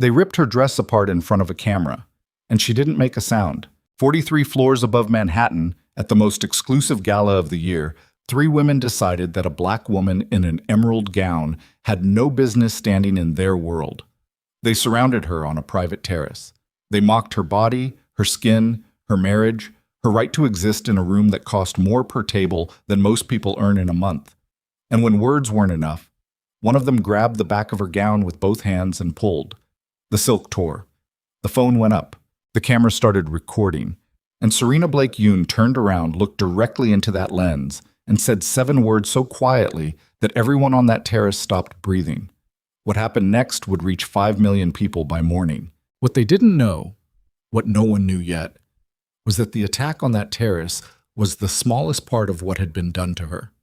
They ripped her dress apart in front of a camera, and she didn't make a sound. 43 floors above Manhattan, at the most exclusive gala of the year, three women decided that a black woman in an emerald gown had no business standing in their world. They surrounded her on a private terrace. They mocked her body, her skin, her marriage, her right to exist in a room that cost more per table than most people earn in a month. And when words weren't enough, one of them grabbed the back of her gown with both hands and pulled. The silk tore. The phone went up. The camera started recording. And Serena Blake Yoon turned around, looked directly into that lens, and said 7 words so quietly that everyone on that terrace stopped breathing. What happened next would reach 5 million people by morning. What they didn't know, what no one knew yet, was that the attack on that terrace was the smallest part of what had been done to her.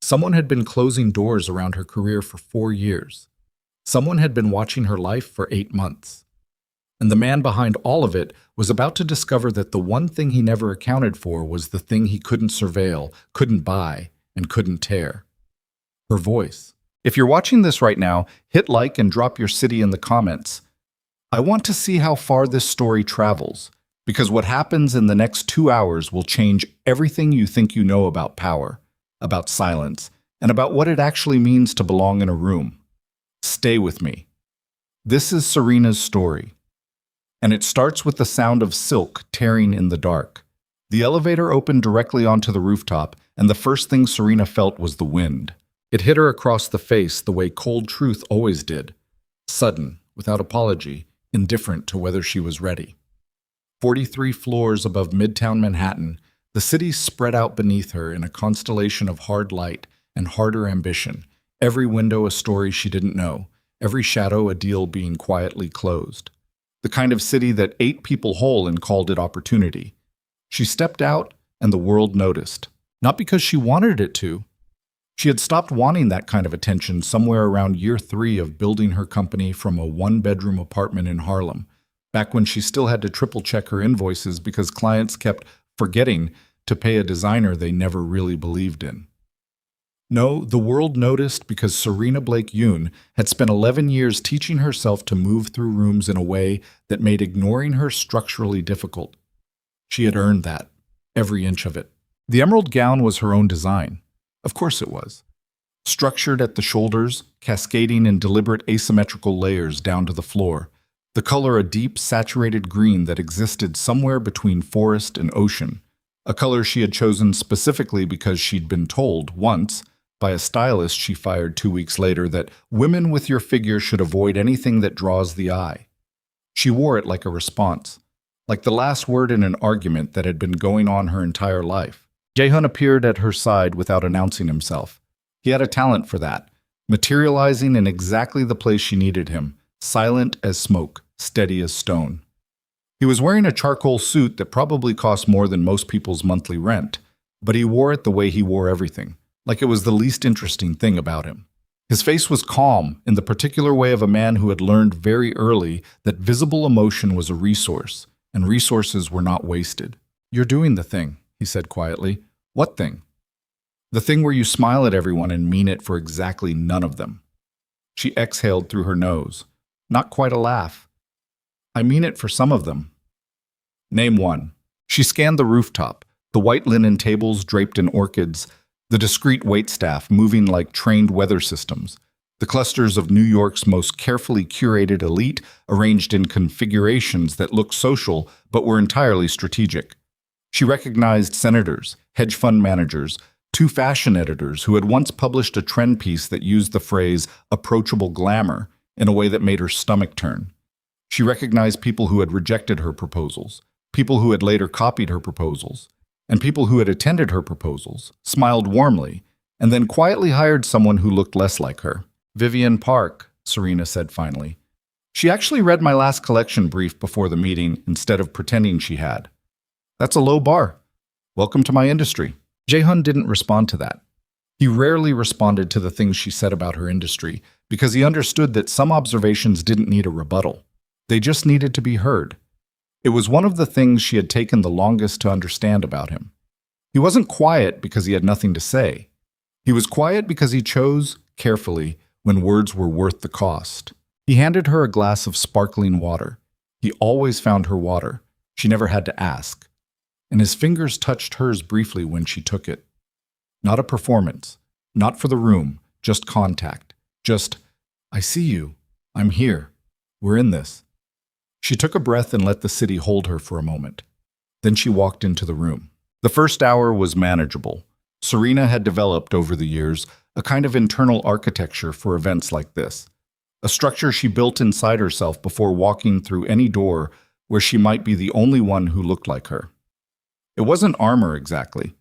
Someone had been closing doors around her career for 4 years. Someone had been watching her life for 8 months. And the man behind all of it was about to discover that the one thing he never accounted for was the thing he couldn't surveil, couldn't buy, and couldn't tear. Her voice. If you're watching this right now, hit like and drop your city in the comments. I want to see how far this story travels, because what happens in the next 2 hours will change everything you think you know about power, about silence, and about what it actually means to belong in a room. Stay with me. This is Serena's story. And it starts with the sound of silk tearing in the dark. The elevator opened directly onto the rooftop, and the first thing Serena felt was the wind. It hit her across the face the way cold truth always did. Sudden, without apology, indifferent to whether she was ready. 43 floors above Midtown Manhattan, the city spread out beneath her in a constellation of hard light and harder ambition, every window a story she didn't know, every shadow a deal being quietly closed. The kind of city that ate people whole and called it opportunity. She stepped out, and the world noticed. Not because she wanted it to. She had stopped wanting that kind of attention somewhere around year 3 of building her company from a 1-bedroom apartment in Harlem, back when she still had to triple-check her invoices because clients kept forgetting to pay a designer they never really believed in. No, the world noticed because Serena Blake Yoon had spent 11 years teaching herself to move through rooms in a way that made ignoring her structurally difficult. She had earned that, every inch of it. The emerald gown was her own design. Of course it was. Structured at the shoulders, cascading in deliberate asymmetrical layers down to the floor, the color a deep, saturated green that existed somewhere between forest and ocean, a color she had chosen specifically because she'd been told once, by a stylist she fired 2 weeks later, that women with your figure should avoid anything that draws the eye. She wore it like a response, like the last word in an argument that had been going on her entire life. Jaehyun appeared at her side without announcing himself. He had a talent for that, materializing in exactly the place she needed him, silent as smoke, steady as stone. He was wearing a charcoal suit that probably cost more than most people's monthly rent, but he wore it the way he wore everything. Like it was the least interesting thing about him. His face was calm, in the particular way of a man who had learned very early that visible emotion was a resource, and resources were not wasted. "You're doing the thing," he said quietly. "What thing?" "The thing where you smile at everyone and mean it for exactly none of them." She exhaled through her nose. Not quite a laugh. "I mean it for some of them." "Name one." She scanned the rooftop, the white linen tables draped in orchids, the discreet waitstaff moving like trained weather systems, the clusters of New York's most carefully curated elite arranged in configurations that looked social but were entirely strategic. She recognized senators, hedge fund managers, 2 fashion editors who had once published a trend piece that used the phrase approachable glamour in a way that made her stomach turn. She recognized people who had rejected her proposals, people who had later copied her proposals, and people who had attended her proposals, smiled warmly, and then quietly hired someone who looked less like her. "Vivian Park," Serena said finally. "She actually read my last collection brief before the meeting instead of pretending she had. That's a low bar. Welcome to my industry." Jaehyun didn't respond to that. He rarely responded to the things she said about her industry because he understood that some observations didn't need a rebuttal. They just needed to be heard. It was one of the things she had taken the longest to understand about him. He wasn't quiet because he had nothing to say. He was quiet because he chose, carefully, when words were worth the cost. He handed her a glass of sparkling water. He always found her water. She never had to ask. And his fingers touched hers briefly when she took it. Not a performance, not for the room, just contact. Just, I see you. I'm here. We're in this. She took a breath and let the city hold her for a moment. Then she walked into the room. The first hour was manageable. Serena had developed over the years a kind of internal architecture for events like this, a structure she built inside herself before walking through any door where she might be the only one who looked like her. It wasn't armor exactly.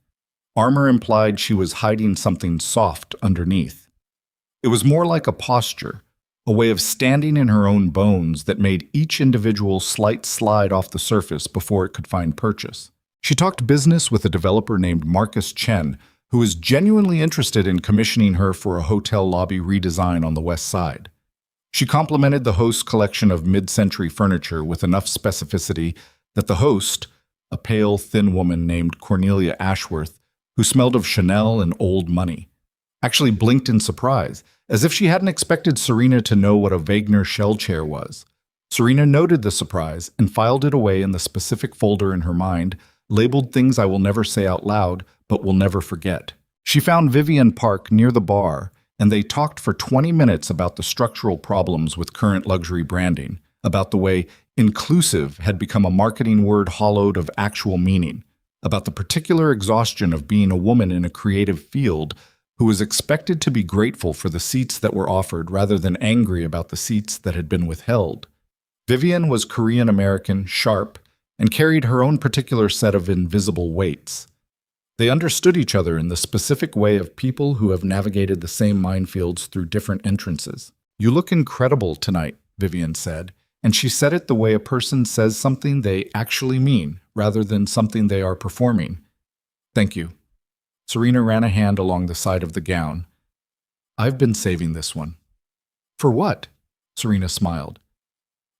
Armor implied she was hiding something soft underneath. It was more like a posture, a way of standing in her own bones that made each individual slight slide off the surface before it could find purchase. She talked business with a developer named Marcus Chen, who was genuinely interested in commissioning her for a hotel lobby redesign on the west side. She complimented the host's collection of mid-century furniture with enough specificity that the host, a pale, thin woman named Cornelia Ashworth, who smelled of Chanel and old money, actually blinked in surprise, as if she hadn't expected Serena to know what a Wagner shell chair was. Serena noted the surprise and filed it away in the specific folder in her mind, labeled things I will never say out loud, but will never forget. She found Vivian Park near the bar, and they talked for 20 minutes about the structural problems with current luxury branding, about the way inclusive had become a marketing word hollowed of actual meaning, about the particular exhaustion of being a woman in a creative field who was expected to be grateful for the seats that were offered rather than angry about the seats that had been withheld. Vivian was Korean American, sharp, and carried her own particular set of invisible weights. They understood each other in the specific way of people who have navigated the same minefields through different entrances. "You look incredible tonight," Vivian said, and she said it the way a person says something they actually mean, rather than something they are performing. "Thank you." Serena ran a hand along the side of the gown. "I've been saving this one." "For what?" Serena smiled.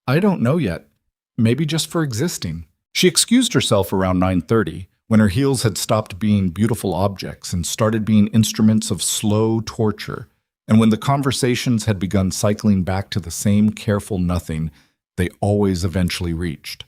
"I don't know yet. Maybe just for existing." She excused herself around 9:30, when her heels had stopped being beautiful objects and started being instruments of slow torture, and when the conversations had begun cycling back to the same careful nothing they always eventually reached.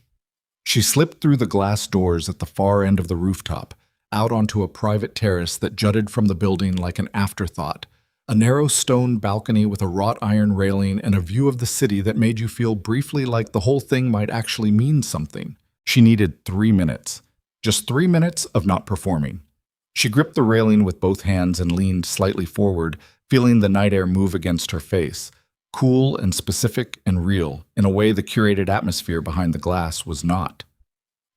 She slipped through the glass doors at the far end of the rooftop, out onto a private terrace that jutted from the building like an afterthought, a narrow stone balcony with a wrought iron railing and a view of the city that made you feel briefly like the whole thing might actually mean something. She needed 3 minutes. Just 3 minutes of not performing. She gripped the railing with both hands and leaned slightly forward, feeling the night air move against her face, cool and specific and real, in a way the curated atmosphere behind the glass was not.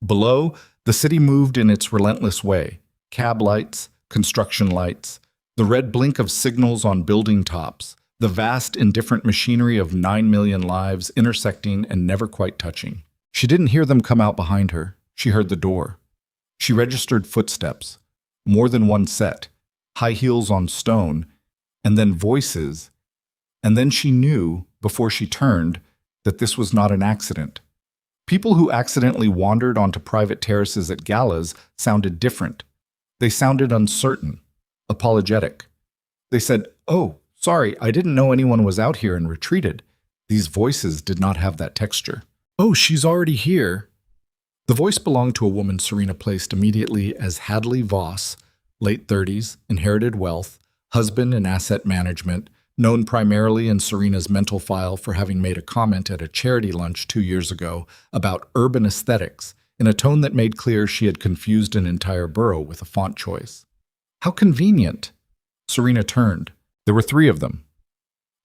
Below, the city moved in its relentless way. Cab lights, construction lights, the red blink of signals on building tops, the vast, indifferent machinery of 9 million lives intersecting and never quite touching. She didn't hear them come out behind her. She heard the door. She registered footsteps, more than one set, high heels on stone, and then voices. And then she knew, before she turned, that this was not an accident. People who accidentally wandered onto private terraces at galas sounded different. They sounded uncertain, apologetic. They said, "Oh, sorry, I didn't know anyone was out here," and retreated. These voices did not have that texture. "Oh, she's already here." The voice belonged to a woman Serena placed immediately as Hadley Voss, late 30s, inherited wealth, husband in asset management, known primarily in Serena's mental file for having made a comment at a charity lunch 2 years ago about urban aesthetics in a tone that made clear she had confused an entire borough with a font choice. How convenient! Serena turned. There were 3 of them.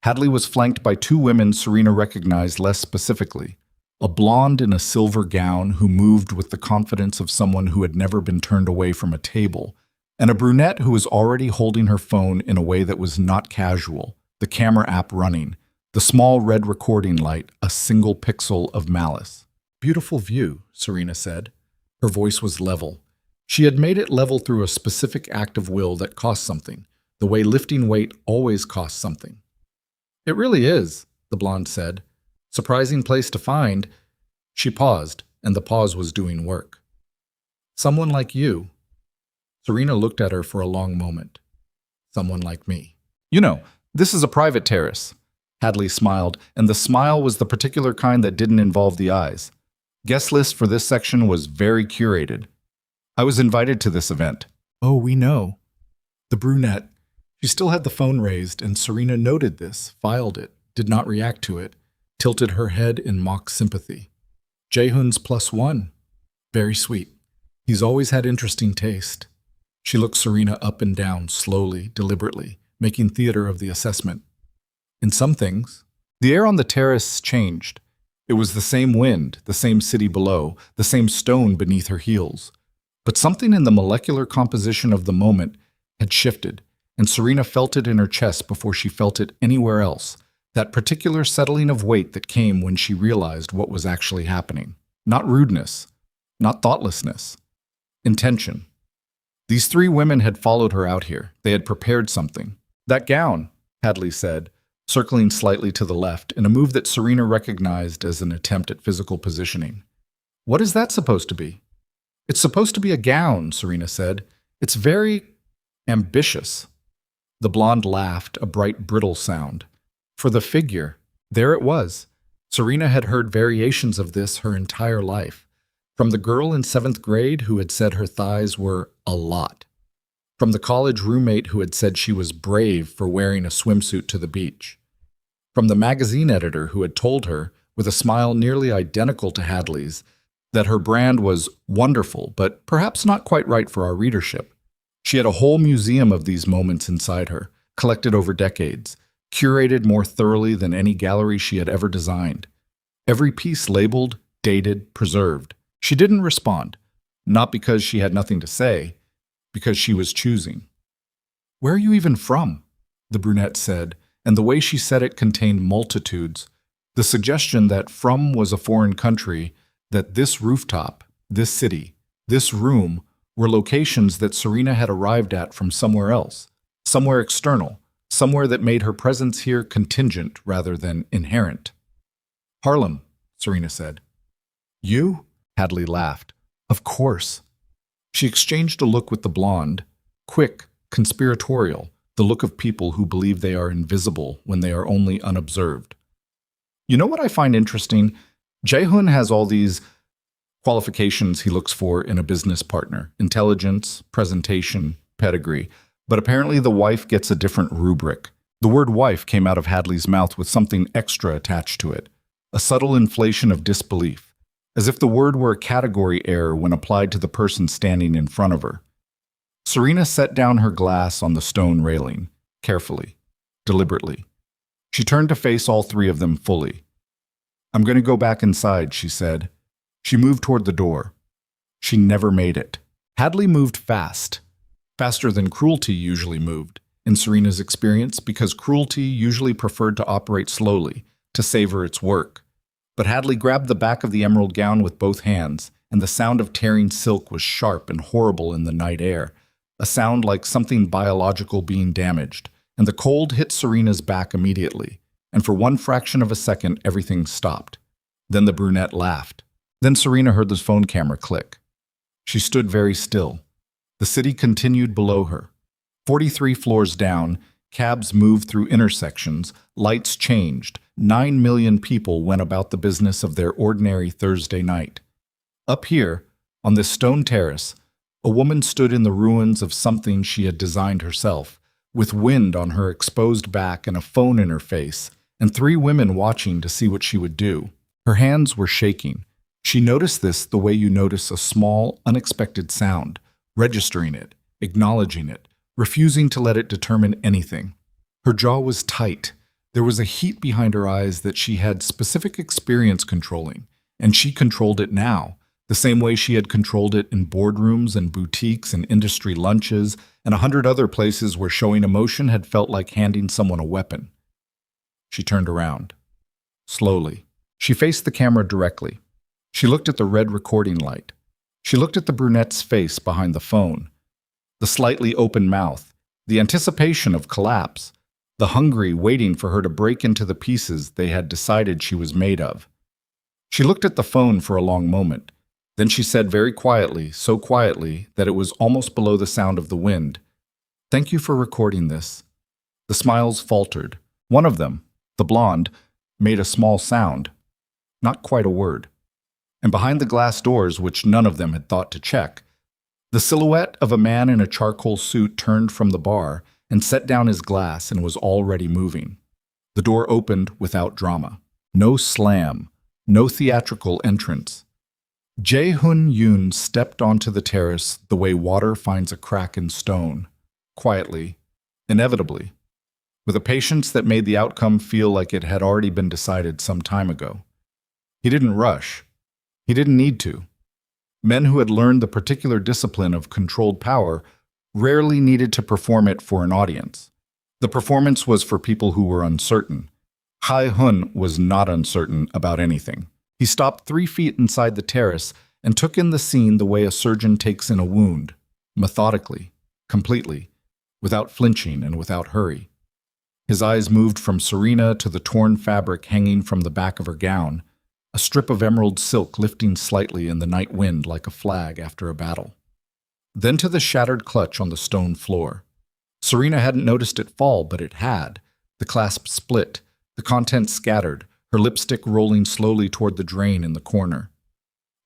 Hadley was flanked by 2 women Serena recognized less specifically. A blonde in a silver gown who moved with the confidence of someone who had never been turned away from a table, and a brunette who was already holding her phone in a way that was not casual, the camera app running, the small red recording light, a single pixel of malice. "Beautiful view," Serena said. Her voice was level. She had made it level through a specific act of will that cost something, the way lifting weight always costs something. "It really is," the blonde said. "Surprising place to find." She paused, and the pause was doing work. "Someone like you." Serena looked at her for a long moment. "Someone like me." "You know, this is a private terrace." Hadley smiled, and the smile was the particular kind that didn't involve the eyes. Guest list for this section was very curated. I was invited to this event. Oh, we know. The brunette. She still had the phone raised, and Serena noted this, filed it, did not react to it, tilted her head in mock sympathy. Jaehoon's +1. Very sweet. He's always had interesting taste. She looked Serena up and down, slowly, deliberately, making theater of the assessment. In some things, the air on the terrace changed. It was the same wind, the same city below, the same stone beneath her heels. But something in the molecular composition of the moment had shifted, and Serena felt it in her chest before she felt it anywhere else, that particular settling of weight that came when she realized what was actually happening. Not rudeness, not thoughtlessness, intention. These three women had followed her out here. They had prepared something. That gown, Hadley said, circling slightly to the left in a move that Serena recognized as an attempt at physical positioning. What is that supposed to be? It's supposed to be a gown, Serena said. It's very ambitious. The blonde laughed, a bright, brittle sound. For the figure, there it was. Serena had heard variations of this her entire life. From the girl in 7th grade who had said her thighs were a lot. From the college roommate who had said she was brave for wearing a swimsuit to the beach. From the magazine editor who had told her, with a smile nearly identical to Hadley's, that her brand was wonderful, but perhaps not quite right for our readership. She had a whole museum of these moments inside her, collected over decades, curated more thoroughly than any gallery she had ever designed. Every piece labeled, dated, preserved. She didn't respond, not because she had nothing to say, because she was choosing. "Where are you even from?" the brunette said, and the way she said it contained multitudes. The suggestion that from was a foreign country, that this rooftop, this city, this room were locations that Serena had arrived at from somewhere else, somewhere external, somewhere that made her presence here contingent rather than inherent. "Harlem," Serena said. "You?" Hadley laughed. "Of course." She exchanged a look with the blonde, quick, conspiratorial, the look of people who believe they are invisible when they are only unobserved. You know what I find interesting? Jaehoon has all these qualifications he looks for in a business partner: intelligence, presentation, pedigree. But apparently the wife gets a different rubric. The word wife came out of Hadley's mouth with something extra attached to it, a subtle inflation of disbelief, as if the word were a category error when applied to the person standing in front of her. Serena set down her glass on the stone railing, carefully, deliberately. She turned to face all three of them fully. "I'm going to go back inside," she said. She moved toward the door. She never made it. Hadley moved fast, faster than cruelty usually moved, in Serena's experience, because cruelty usually preferred to operate slowly, to savor its work. But Hadley grabbed the back of the emerald gown with both hands, and the sound of tearing silk was sharp and horrible in the night air, a sound like something biological being damaged, and the cold hit Serena's back immediately, and for one fraction of a second everything stopped. Then the brunette laughed. Then Serena heard the phone camera click. She stood very still. The city continued below her. 43 floors down, cabs moved through intersections, lights changed, 9 million people went about the business of their ordinary Thursday night. Up here, on this stone terrace, a woman stood in the ruins of something she had designed herself, with wind on her exposed back and a phone in her face, and 3 women watching to see what she would do. Her hands were shaking. She noticed this the way you notice a small, unexpected sound, registering it, acknowledging it, refusing to let it determine anything. Her jaw was tight. There was a heat behind her eyes that she had specific experience controlling, and she controlled it now, the same way she had controlled it in boardrooms and boutiques and industry lunches and 100 other places where showing emotion had felt like handing someone a weapon. She turned around. Slowly. She faced the camera directly. She looked at the red recording light. She looked at the brunette's face behind the phone. The slightly open mouth, the anticipation of collapse, the hungry waiting for her to break into the pieces they had decided she was made of. She looked at the phone for a long moment. Then she said very quietly, so quietly that it was almost below the sound of the wind, "Thank you for recording this." The smiles faltered. One of them, The blonde made a small sound, not quite a word. And behind the glass doors, which none of them had thought to check, the silhouette of a man in a charcoal suit turned from the bar and set down his glass and was already moving. The door opened without drama. No slam, no theatrical entrance. Jae-hoon-yoon stepped onto the terrace the way water finds a crack in stone, quietly, inevitably, with a patience that made the outcome feel like it had already been decided some time ago. He didn't rush. He didn't need to. Men who had learned the particular discipline of controlled power rarely needed to perform it for an audience. The performance was for people who were uncertain. Hae-hun was not uncertain about anything. He stopped 3 feet inside the terrace and took in the scene the way a surgeon takes in a wound, methodically, completely, without flinching and without hurry. His eyes moved from Serena to the torn fabric hanging from the back of her gown, a strip of emerald silk lifting slightly in the night wind like a flag after a battle. Then to the shattered clutch on the stone floor. Serena hadn't noticed it fall, but it had. The clasp split, the contents scattered, her lipstick rolling slowly toward the drain in the corner.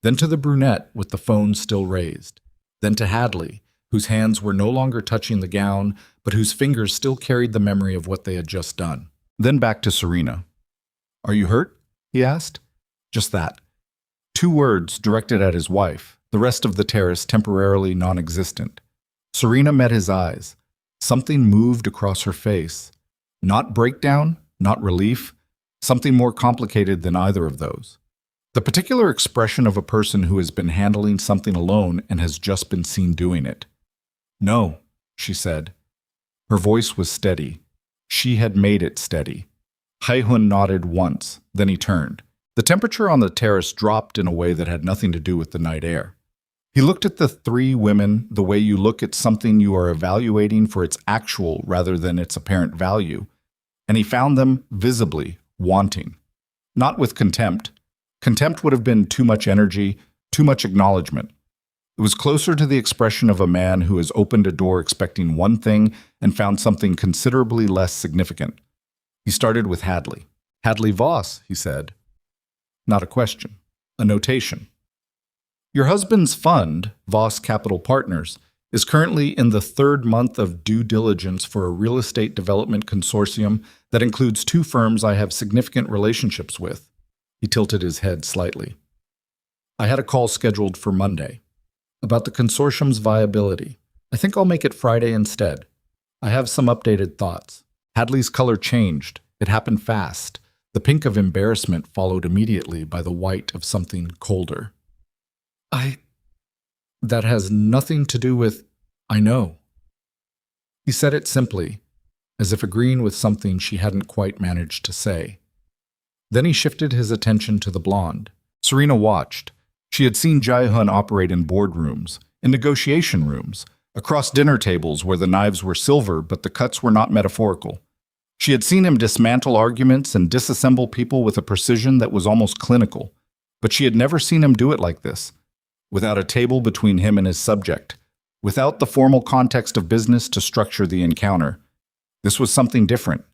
Then to the brunette with the phone still raised. Then to Hadley, whose hands were no longer touching the gown, but whose fingers still carried the memory of what they had just done. Then back to Serena. "Are you hurt?" he asked. Just that. 2 words directed at his wife, the rest of the terrace temporarily non-existent. Serena met his eyes. Something moved across her face. Not breakdown, not relief, something more complicated than either of those. The particular expression of a person who has been handling something alone and has just been seen doing it. "No," she said. Her voice was steady. She had made it steady. Hae-hun nodded once, then he turned. The temperature on the terrace dropped in a way that had nothing to do with the night air. He looked at the 3 women the way you look at something you are evaluating for its actual rather than its apparent value, and he found them visibly wanting. Not with contempt. Contempt would have been too much energy, too much acknowledgement. It was closer to the expression of a man who has opened a door expecting one thing and found something considerably less significant. He started with Hadley. "Hadley Voss," he said. Not a question, a notation. "Your husband's fund, Voss Capital Partners, is currently in the 3rd month of due diligence for a real estate development consortium that includes 2 firms I have significant relationships with." He tilted his head slightly. "I had a call scheduled for Monday about the consortium's viability. I think I'll make it Friday instead. I have some updated thoughts." Hadley's color changed. It happened fast. The pink of embarrassment followed immediately by the white of something colder. That has nothing to do with, I know." He said it simply, as if agreeing with something she hadn't quite managed to say. Then he shifted his attention to the blonde. Serena watched. She had seen Jae-hun operate in boardrooms, in negotiation rooms, across dinner tables where the knives were silver but the cuts were not metaphorical. She had seen him dismantle arguments and disassemble people with a precision that was almost clinical, but she had never seen him do it like this, without a table between him and his subject, without the formal context of business to structure the encounter. This was something different.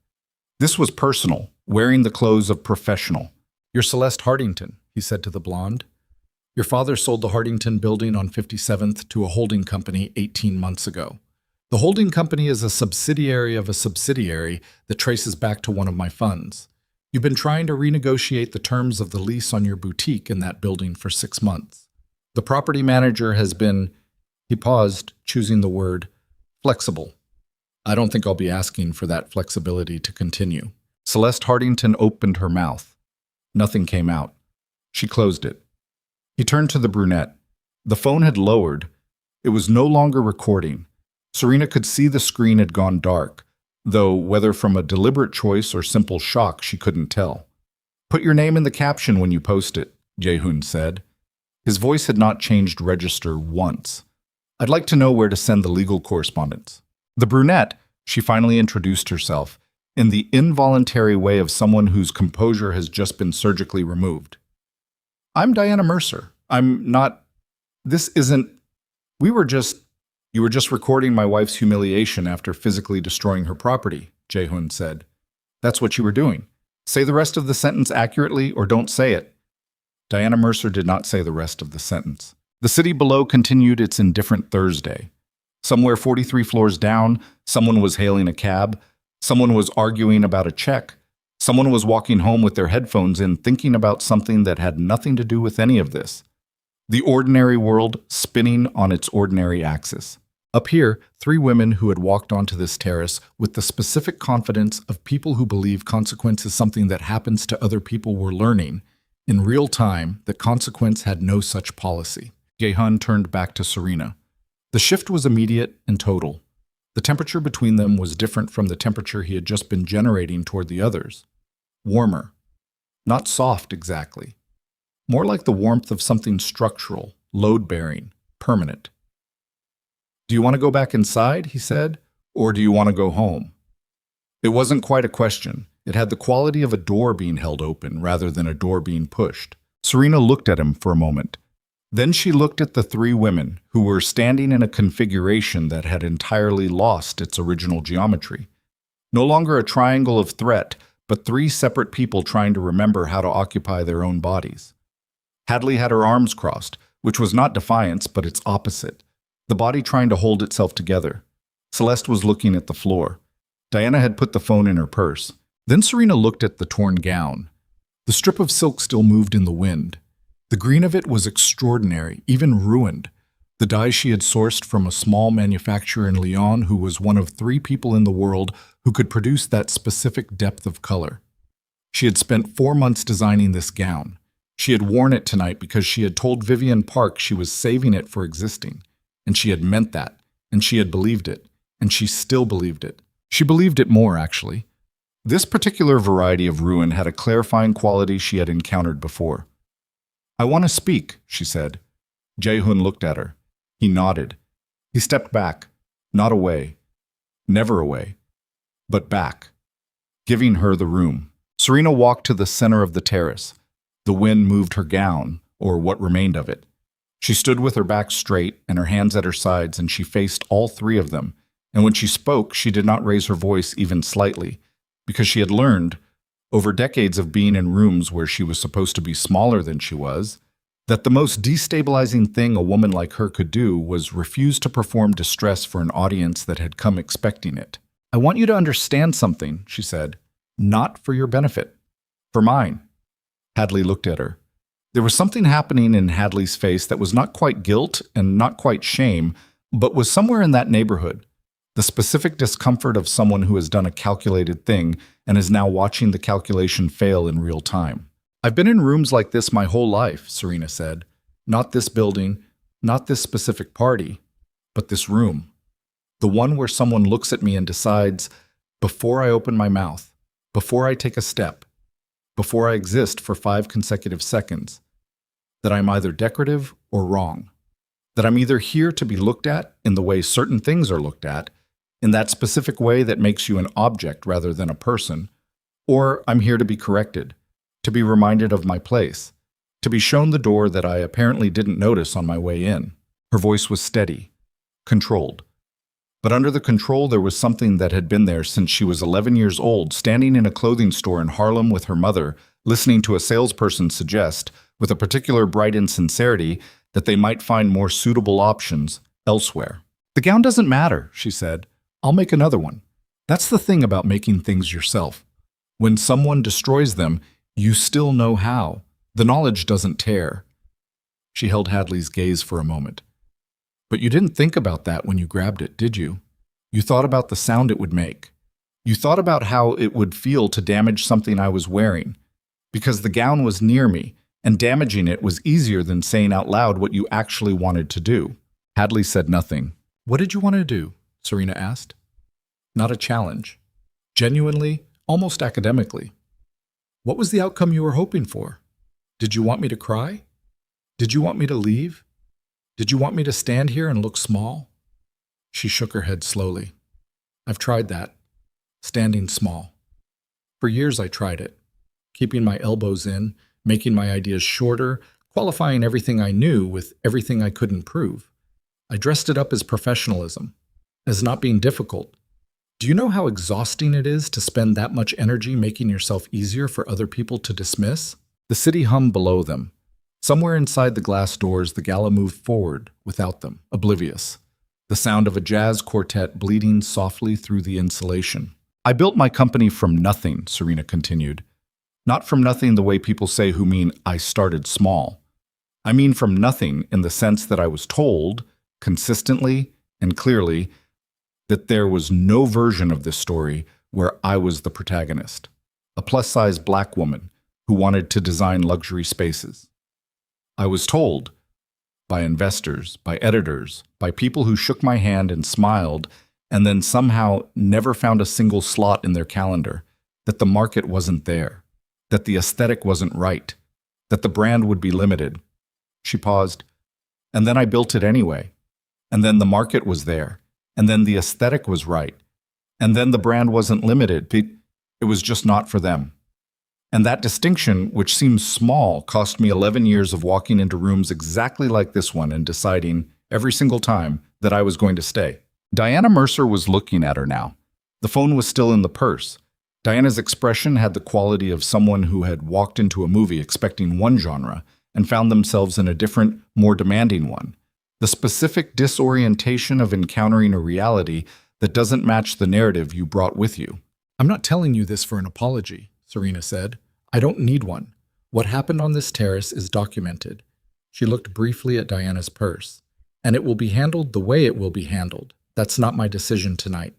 This was personal, wearing the clothes of professional. "You're Celeste Hardington," he said to the blonde. "Your father sold the Hardington building on 57th to a holding company 18 months ago. The holding company is a subsidiary of a subsidiary that traces back to one of my funds. You've been trying to renegotiate the terms of the lease on your boutique in that building for 6 months. The property manager has been," he paused, choosing the word, "flexible. I don't think I'll be asking for that flexibility to continue." Celeste Hardington opened her mouth. Nothing came out. She closed it. He turned to the brunette. The phone had lowered. It was no longer recording. Serena could see the screen had gone dark, though whether from a deliberate choice or simple shock she couldn't tell. "Put your name in the caption when you post it," Jae-hoon said. His voice had not changed register once. "I'd like to know where to send the legal correspondence." The brunette, she finally introduced herself, in the involuntary way of someone whose composure has just been surgically removed. "I'm Diana Mercer. I'm not... This isn't... You were just recording my wife's humiliation after physically destroying her property," Jae-hoon said. "That's what you were doing. Say the rest of the sentence accurately or don't say it. Diana Mercer did not say the rest of the sentence. The city below continued its indifferent Thursday. Somewhere 43 floors down, someone was hailing a cab, someone was arguing about a check, someone was walking home with their headphones in thinking about something that had nothing to do with any of this. The ordinary world spinning on its ordinary axis. Up here, three women who had walked onto this terrace with the specific confidence of people who believe consequence is something that happens to other people were learning, in real time, that consequence had no such policy. Jae-hun turned back to Serena. The shift was immediate and total. The temperature between them was different from the temperature he had just been generating toward the others. Warmer. Not soft exactly. More like the warmth of something structural, load-bearing, permanent. "Do you want to go back inside?" he said, "or do you want to go home?" It wasn't quite a question. It had the quality of a door being held open rather than a door being pushed. Serena looked at him for a moment. Then she looked at the three women, who were standing in a configuration that had entirely lost its original geometry. No longer a triangle of threat, but three separate people trying to remember how to occupy their own bodies. Hadley had her arms crossed, which was not defiance, but its opposite. The body trying to hold itself together. Celeste was looking at the floor. Diana had put the phone in her purse. Then Serena looked at the torn gown. The strip of silk still moved in the wind. The green of it was extraordinary, even ruined. The dye she had sourced from a small manufacturer in Lyon who was one of three people in the world who could produce that specific depth of color. She had spent 4 months designing this gown. She had worn it tonight because she had told Vivian Park she was saving it for existing. And she had meant that, and she had believed it, and she still believed it. She believed it more, actually. This particular variety of ruin had a clarifying quality she had encountered before. "I want to speak," she said. Jae-hun looked at her. He nodded. He stepped back, not away, never away, but back, giving her the room. Serena walked to the center of the terrace. The wind moved her gown, or what remained of it. She stood with her back straight and her hands at her sides, and she faced all three of them. And when she spoke, she did not raise her voice even slightly, because she had learned, over decades of being in rooms where she was supposed to be smaller than she was, that the most destabilizing thing a woman like her could do was refuse to perform distress for an audience that had come expecting it. "I want you to understand something," she said. "Not for your benefit. For mine." Hadley looked at her. There was something happening in Hadley's face that was not quite guilt and not quite shame, but was somewhere in that neighborhood. The specific discomfort of someone who has done a calculated thing and is now watching the calculation fail in real time. "I've been in rooms like this my whole life," Serena said. "Not this building, not this specific party, but this room. The one where someone looks at me and decides, before I open my mouth, before I take a step, before I exist for 5 consecutive seconds, that I'm either decorative or wrong. That I'm either here to be looked at in the way certain things are looked at, in that specific way that makes you an object rather than a person, or I'm here to be corrected, to be reminded of my place, to be shown the door that I apparently didn't notice on my way in." Her voice was steady, controlled. But under the control there was something that had been there since she was 11 years old, standing in a clothing store in Harlem with her mother, listening to a salesperson suggest, with a particular bright insincerity, that they might find more suitable options elsewhere. "The gown doesn't matter," she said. "I'll make another one." That's the thing about making things yourself. When someone destroys them, you still know how. The knowledge doesn't tear. She held Hadley's gaze for a moment. "But you didn't think about that when you grabbed it, did you? You thought about the sound it would make. You thought about how it would feel to damage something I was wearing. Because the gown was near me, and damaging it was easier than saying out loud what you actually wanted to do." Hadley said nothing. "What did you want to do?" Serena asked. Not a challenge. Genuinely, almost academically. "What was the outcome you were hoping for? Did you want me to cry? Did you want me to leave? Did you want me to stand here and look small?" She shook her head slowly. "I've tried that. Standing small. For years I tried it. Keeping my elbows in, making my ideas shorter, qualifying everything I knew with everything I couldn't prove. I dressed it up as professionalism, as not being difficult, Do you know how exhausting it is to spend that much energy making yourself easier for other people to dismiss? The city hummed below them. Somewhere inside the glass doors, the gala moved forward without them, oblivious. The sound of a jazz quartet bleeding softly through the insulation. I built my company from nothing, Serena continued. Not from nothing the way people say who mean I started small. I mean from nothing in the sense that I was told, consistently and clearly, that there was no version of this story where I was the protagonist. A plus-size black woman who wanted to design luxury spaces. I was told, by investors, by editors, by people who shook my hand and smiled and then somehow never found a single slot in their calendar, that the market wasn't there, that the aesthetic wasn't right, that the brand would be limited. She paused. And then I built it anyway. And then the market was there. And then the aesthetic was right. And then the brand wasn't limited. It was just not for them. And that distinction, which seems small, cost me 11 years of walking into rooms exactly like this one and deciding, every single time, that I was going to stay. Diana Mercer was looking at her now. The phone was still in the purse. Diana's expression had the quality of someone who had walked into a movie expecting one genre and found themselves in a different, more demanding one. The specific disorientation of encountering a reality that doesn't match the narrative you brought with you. I'm not telling you this for an apology, Serena said. I don't need one. What happened on this terrace is documented. She looked briefly at Diana's purse. And it will be handled the way it will be handled. That's not my decision tonight.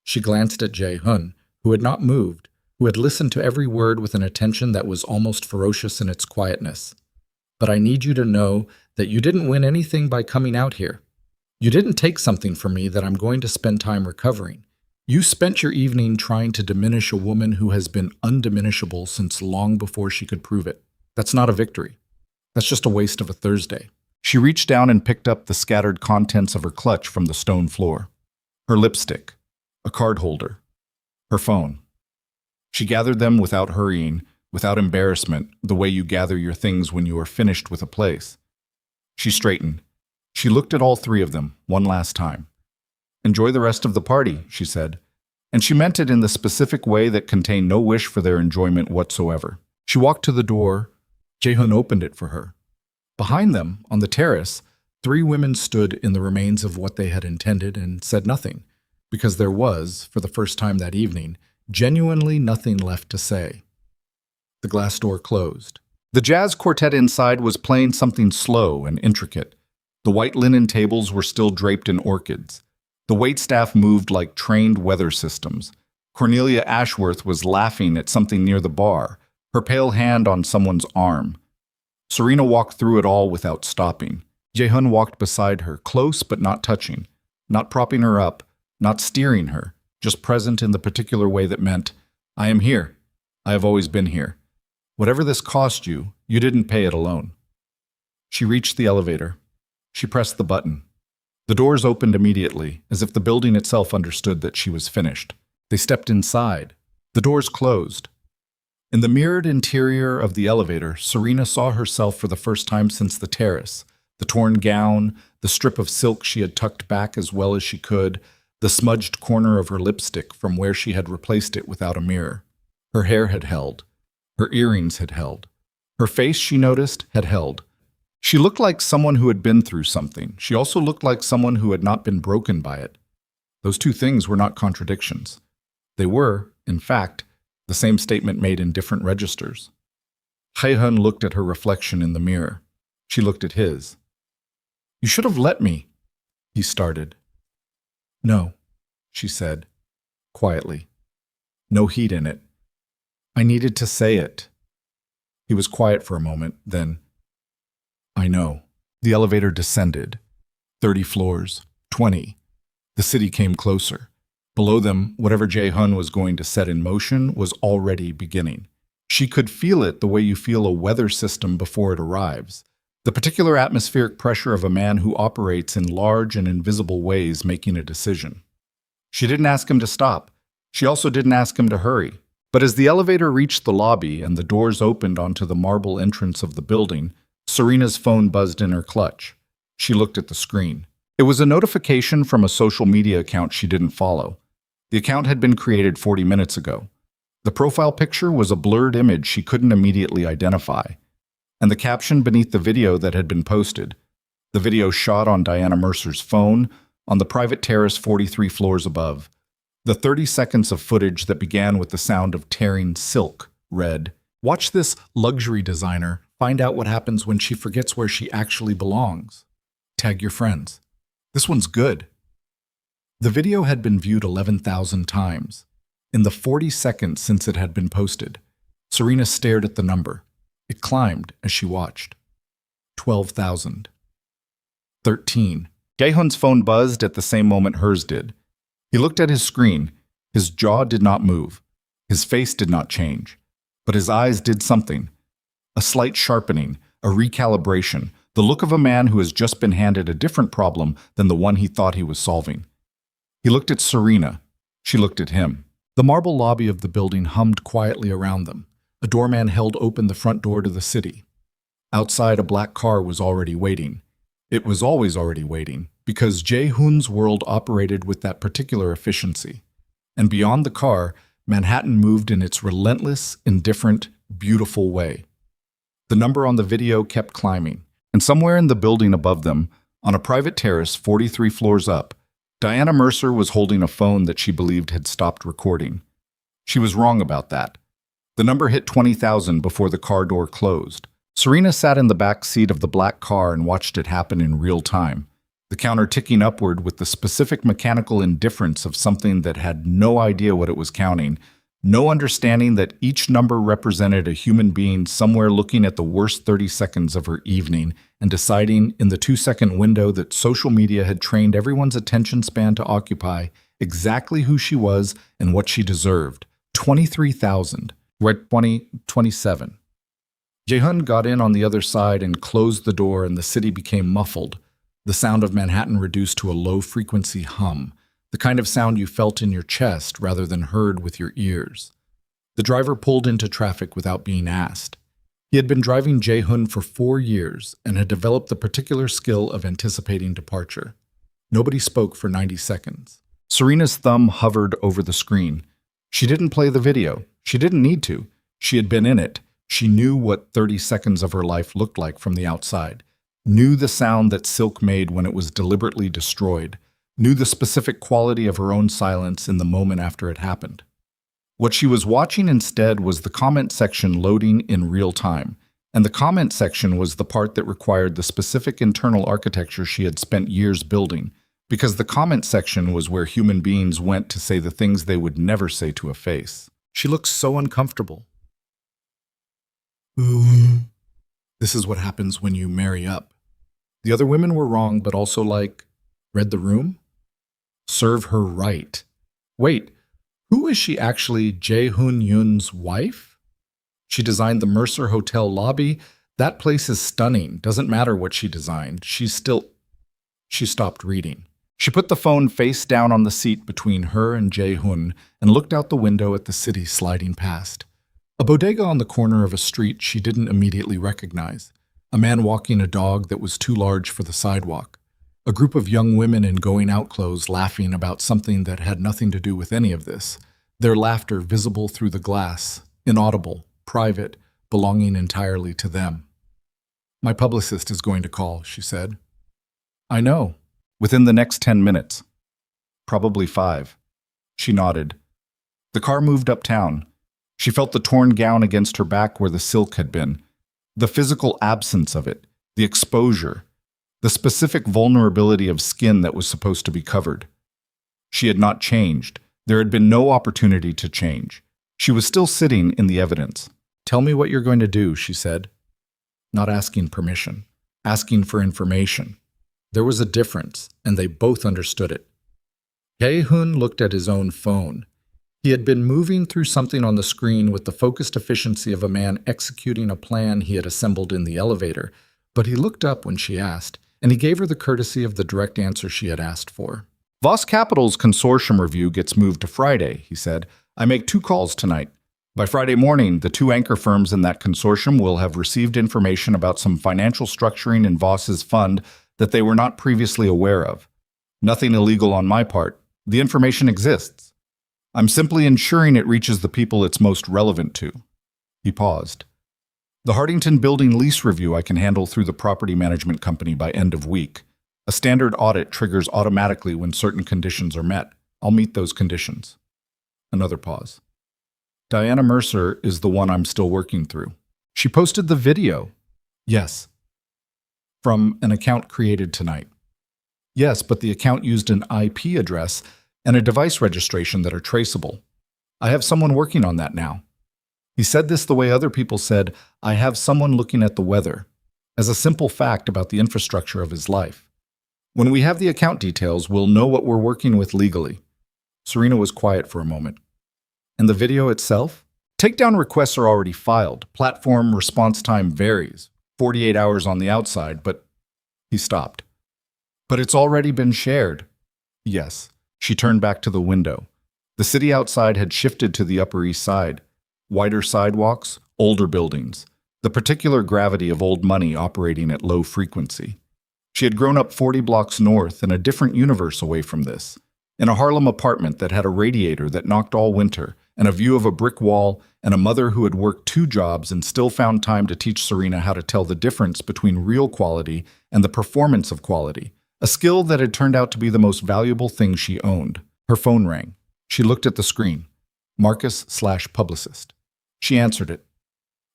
She glanced at Jae-hun, who had not moved, who had listened to every word with an attention that was almost ferocious in its quietness. But I need you to know that you didn't win anything by coming out here. You didn't take something from me that I'm going to spend time recovering. You spent your evening trying to diminish a woman who has been undiminishable since long before she could prove it. That's not a victory. That's just a waste of a Thursday. She reached down and picked up the scattered contents of her clutch from the stone floor. Her lipstick, a card holder, her phone. She gathered them without hurrying, without embarrassment, the way you gather your things when you are finished with a place. She straightened. She looked at all three of them, one last time. Enjoy the rest of the party, she said. And she meant it in the specific way that contained no wish for their enjoyment whatsoever. She walked to the door. Jae-hun opened it for her. Behind them, on the terrace, three women stood in the remains of what they had intended and said nothing, because there was, for the first time that evening, genuinely nothing left to say. The glass door closed. The jazz quartet inside was playing something slow and intricate. The white linen tables were still draped in orchids. The waitstaff moved like trained weather systems. Cornelia Ashworth was laughing at something near the bar, her pale hand on someone's arm. Serena walked through it all without stopping. Jae-hun walked beside her, close but not touching, not propping her up, not steering her, just present in the particular way that meant, I am here. I have always been here. Whatever this cost you, you didn't pay it alone. She reached the elevator. She pressed the button. The doors opened immediately, as if the building itself understood that she was finished. They stepped inside. The doors closed. In the mirrored interior of the elevator, Serena saw herself for the first time since the terrace. The torn gown, the strip of silk she had tucked back as well as she could, the smudged corner of her lipstick from where she had replaced it without a mirror. Her hair had held. Her earrings had held. Her face, she noticed, had held. She looked like someone who had been through something. She also looked like someone who had not been broken by it. Those two things were not contradictions. They were, in fact, the same statement made in different registers. Jae-hun looked at her reflection in the mirror. She looked at his. You should have let me, he started. No, she said, quietly. No heat in it. I needed to say it. He was quiet for a moment, then, I know. The elevator descended. 30 floors, 20. The city came closer. Below them, whatever Jae-hun was going to set in motion was already beginning. She could feel it the way you feel a weather system before it arrives. The particular atmospheric pressure of a man who operates in large and invisible ways making a decision. She didn't ask him to stop. She also didn't ask him to hurry. But as the elevator reached the lobby and the doors opened onto the marble entrance of the building, Serena's phone buzzed in her clutch. She looked at the screen. It was a notification from a social media account she didn't follow. The account had been created 40 minutes ago. The profile picture was a blurred image she couldn't immediately identify, and the caption beneath the video that had been posted. The video shot on Diana Mercer's phone on the private terrace 43 floors above. The 30 seconds of footage that began with the sound of tearing silk read, "Watch this luxury designer find out what happens when she forgets where she actually belongs. Tag your friends." This one's good. The video had been viewed 11,000 times. In the 40 seconds since it had been posted, Serena stared at the number. It climbed as she watched. 12,000. 13. Jae-hoon's phone buzzed at the same moment hers did. He looked at his screen. His jaw did not move. His face did not change. But his eyes did something. A slight sharpening, a recalibration, the look of a man who has just been handed a different problem than the one he thought he was solving. He looked at Serena. She looked at him. The marble lobby of the building hummed quietly around them. A doorman held open the front door to the city. Outside, a black car was already waiting. It was always already waiting, because Jae-hoon's world operated with that particular efficiency. And beyond the car, Manhattan moved in its relentless, indifferent, beautiful way. The number on the video kept climbing, and somewhere in the building above them, on a private terrace 43 floors up, Diana Mercer was holding a phone that she believed had stopped recording. She was wrong about that. The number hit 20,000 before the car door closed. Serena sat in the back seat of the black car and watched it happen in real time, the counter ticking upward with the specific mechanical indifference of something that had no idea what it was counting, no understanding that each number represented a human being somewhere looking at the worst 30 seconds of her evening and deciding in the 2-second window that social media had trained everyone's attention span to occupy exactly who she was and what she deserved. 23,000. We're at 27. Jae-hoon got in on the other side and closed the door, and the city became muffled. The sound of Manhattan reduced to a low-frequency hum, the kind of sound you felt in your chest rather than heard with your ears. The driver pulled into traffic without being asked. He had been driving Jae-hoon for 4 years and had developed the particular skill of anticipating departure. Nobody spoke for 90 seconds. Serena's thumb hovered over the screen. She didn't play the video. She didn't need to. She had been in it. She knew what 30 seconds of her life looked like from the outside, knew the sound that silk made when it was deliberately destroyed, knew the specific quality of her own silence in the moment after it happened. What she was watching instead was the comment section loading in real time, and the comment section was the part that required the specific internal architecture she had spent years building, because the comment section was where human beings went to say the things they would never say to a face. She looked so uncomfortable. This is what happens when you marry up. The other women were wrong, but also read the room? Serve her right. Wait, who is she actually, Jae-hoon Yoon's wife? She designed the Mercer Hotel lobby. That place is stunning. Doesn't matter what she designed. She stopped reading. She put the phone face down on the seat between her and Jae-hoon and looked out the window at the city sliding past. A bodega on the corner of a street she didn't immediately recognize. A man walking a dog that was too large for the sidewalk. A group of young women in going-out clothes laughing about something that had nothing to do with any of this. Their laughter visible through the glass, inaudible, private, belonging entirely to them. "My publicist is going to call," she said. "I know. Within the next 10 minutes. Probably 5. She nodded. The car moved uptown. She felt the torn gown against her back where the silk had been. The physical absence of it, the exposure, the specific vulnerability of skin that was supposed to be covered. She had not changed. There had been no opportunity to change. She was still sitting in the evidence. "Tell me what you're going to do," she said. Not asking permission, asking for information. There was a difference, and they both understood it. Jae-hoon looked at his own phone. He had been moving through something on the screen with the focused efficiency of a man executing a plan he had assembled in the elevator, but he looked up when she asked, and he gave her the courtesy of the direct answer she had asked for. "Voss Capital's consortium review gets moved to Friday," he said. "I make 2 calls tonight. By Friday morning, the 2 anchor firms in that consortium will have received information about some financial structuring in Voss's fund that they were not previously aware of. Nothing illegal on my part. The information exists. I'm simply ensuring it reaches the people it's most relevant to. He paused. The Hardington Building lease review I can handle through the property management company by end of week. A standard audit triggers automatically when certain conditions are met. I'll meet those conditions. Another pause. Diana Mercer is the one I'm still working through. She posted the video. Yes. From an account created tonight. Yes, but the account used an IP address and a device registration that are traceable. I have someone working on that now. He said this the way other people said, I have someone looking at the weather, as a simple fact about the infrastructure of his life. When we have the account details, we'll know what we're working with legally. Serena was quiet for a moment. And the video itself? Takedown requests are already filed. Platform response time varies. 48 hours on the outside, but he stopped. But it's already been shared. Yes. She turned back to the window. The city outside had shifted to the Upper East Side. Wider sidewalks, older buildings. The particular gravity of old money operating at low frequency. She had grown up 40 blocks north in a different universe away from this. In a Harlem apartment that had a radiator that knocked all winter, and a view of a brick wall, and a mother who had worked 2 jobs and still found time to teach Serena how to tell the difference between real quality and the performance of quality. A skill that had turned out to be the most valuable thing she owned. Her phone rang. She looked at the screen. Marcus/publicist. She answered it.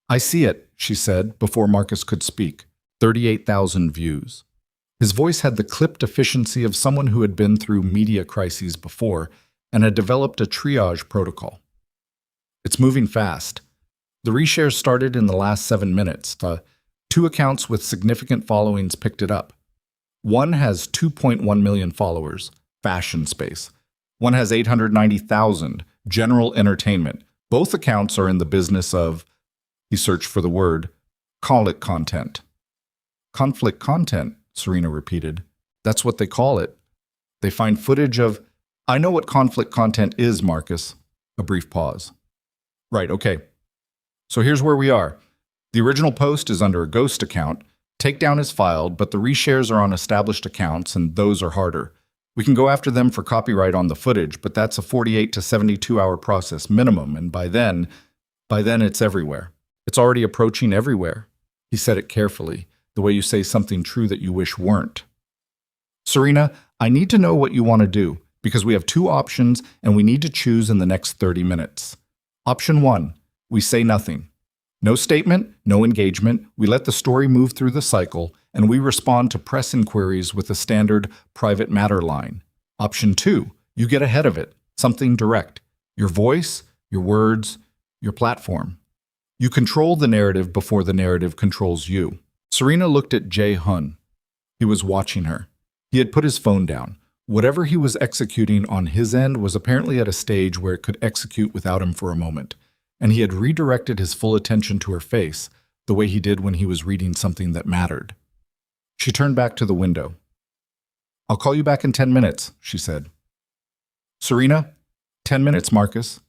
I see it, she said, before Marcus could speak. 38,000 views. His voice had the clipped efficiency of someone who had been through media crises before and had developed a triage protocol. It's moving fast. The reshares started in the last 7 minutes. The 2 accounts with significant followings picked it up. One has 2.1 million followers, fashion space. One has 890,000, general entertainment. Both accounts are in the business of, he searched for the word, call it content. Conflict content, Serena repeated. That's what they call it. They find footage of, I know what conflict content is, Marcus. A brief pause. Right, okay. So here's where we are. The original post is under a ghost account. Takedown is filed, but the reshares are on established accounts, and those are harder. We can go after them for copyright on the footage, but that's a 48 to 72 hour process minimum, and by then it's everywhere. It's already approaching everywhere. He said it carefully, the way you say something true that you wish weren't. Serena, I need to know what you want to do, because we have 2 options, and we need to choose in the next 30 minutes. Option 1, we say nothing. No statement, no engagement, we let the story move through the cycle, and we respond to press inquiries with a standard private matter line. Option 2, you get ahead of it, something direct. Your voice, your words, your platform. You control the narrative before the narrative controls you. Serena looked at Jae-hun. He was watching her. He had put his phone down. Whatever he was executing on his end was apparently at a stage where it could execute without him for a moment. And he had redirected his full attention to her face, the way he did when he was reading something that mattered. She turned back to the window. I'll call you back in 10 minutes, she said. Serena, 10 minutes, Marcus.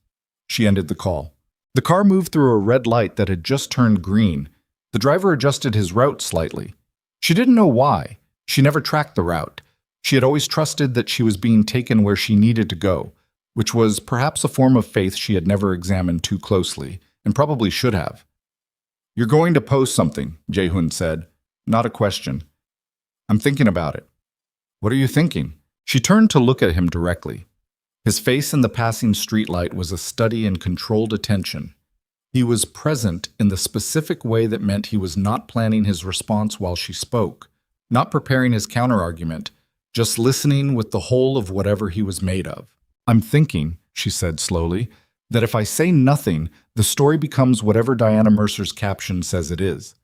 She ended the call. The car moved through a red light that had just turned green. The driver adjusted his route slightly. She didn't know why. She never tracked the route. She had always trusted that she was being taken where she needed to go, which was perhaps a form of faith she had never examined too closely, and probably should have. You're going to post something, Jae-hun said. Not a question. I'm thinking about it. What are you thinking? She turned to look at him directly. His face in the passing streetlight was a study in controlled attention. He was present in the specific way that meant he was not planning his response while she spoke, not preparing his counterargument, just listening with the whole of whatever he was made of. I'm thinking, she said slowly, that if I say nothing, the story becomes whatever Diana Mercer's caption says it is.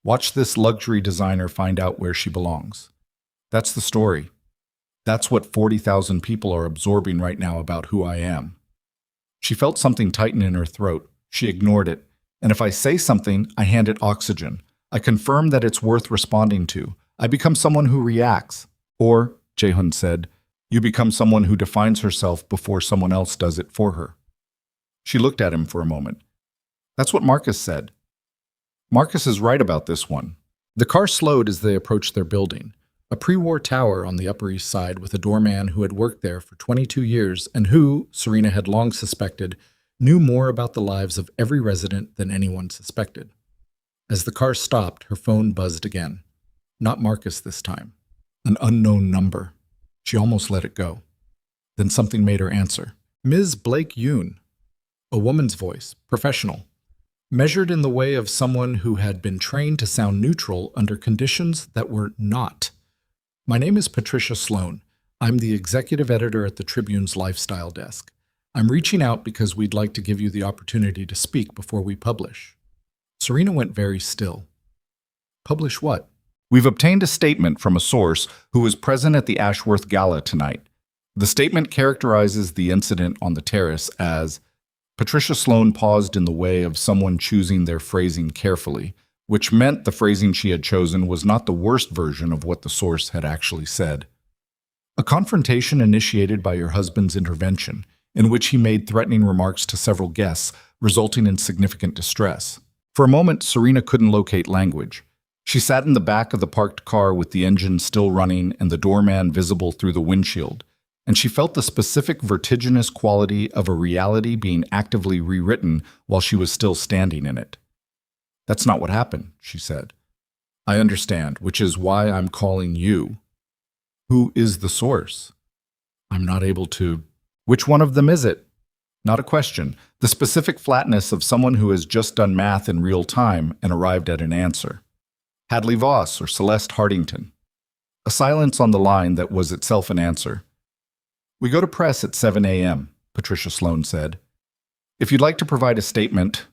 Watch this luxury designer find out where she belongs. That's the story. That's what 40,000 people are absorbing right now about who I am. She felt something tighten in her throat. She ignored it. And if I say something, I hand it oxygen. I confirm that it's worth responding to. I become someone who reacts. Or, Jae-hun said, you become someone who defines herself before someone else does it for her. She looked at him for a moment. That's what Marcus said. Marcus is right about this one. The car slowed as they approached their building. A pre-war tower on the Upper East Side with a doorman who had worked there for 22 years and who, Serena had long suspected, knew more about the lives of every resident than anyone suspected. As the car stopped, her phone buzzed again. Not Marcus this time. An unknown number. She almost let it go. Then something made her answer. Ms. Blake Yoon. A woman's voice, professional, measured in the way of someone who had been trained to sound neutral under conditions that were not. My name is Patricia Sloan. I'm the executive editor at the Tribune's Lifestyle Desk. I'm reaching out because we'd like to give you the opportunity to speak before we publish. Serena went very still. Publish what? We've obtained a statement from a source who was present at the Ashworth Gala tonight. The statement characterizes the incident on the terrace as Patricia Sloan paused in the way of someone choosing their phrasing carefully, which meant the phrasing she had chosen was not the worst version of what the source had actually said. A confrontation initiated by your husband's intervention, in which he made threatening remarks to several guests, resulting in significant distress. For a moment, Serena couldn't locate language. She sat in the back of the parked car with the engine still running and the doorman visible through the windshield, and she felt the specific vertiginous quality of a reality being actively rewritten while she was still standing in it. That's not what happened, she said. I understand, which is why I'm calling you. Who is the source? I'm not able to. Which one of them is it? Not a question. The specific flatness of someone who has just done math in real time and arrived at an answer. Hadley Voss or Celeste Hardington. A silence on the line that was itself an answer. We go to press at 7 a.m., Patricia Sloan said. If you'd like to provide a statement,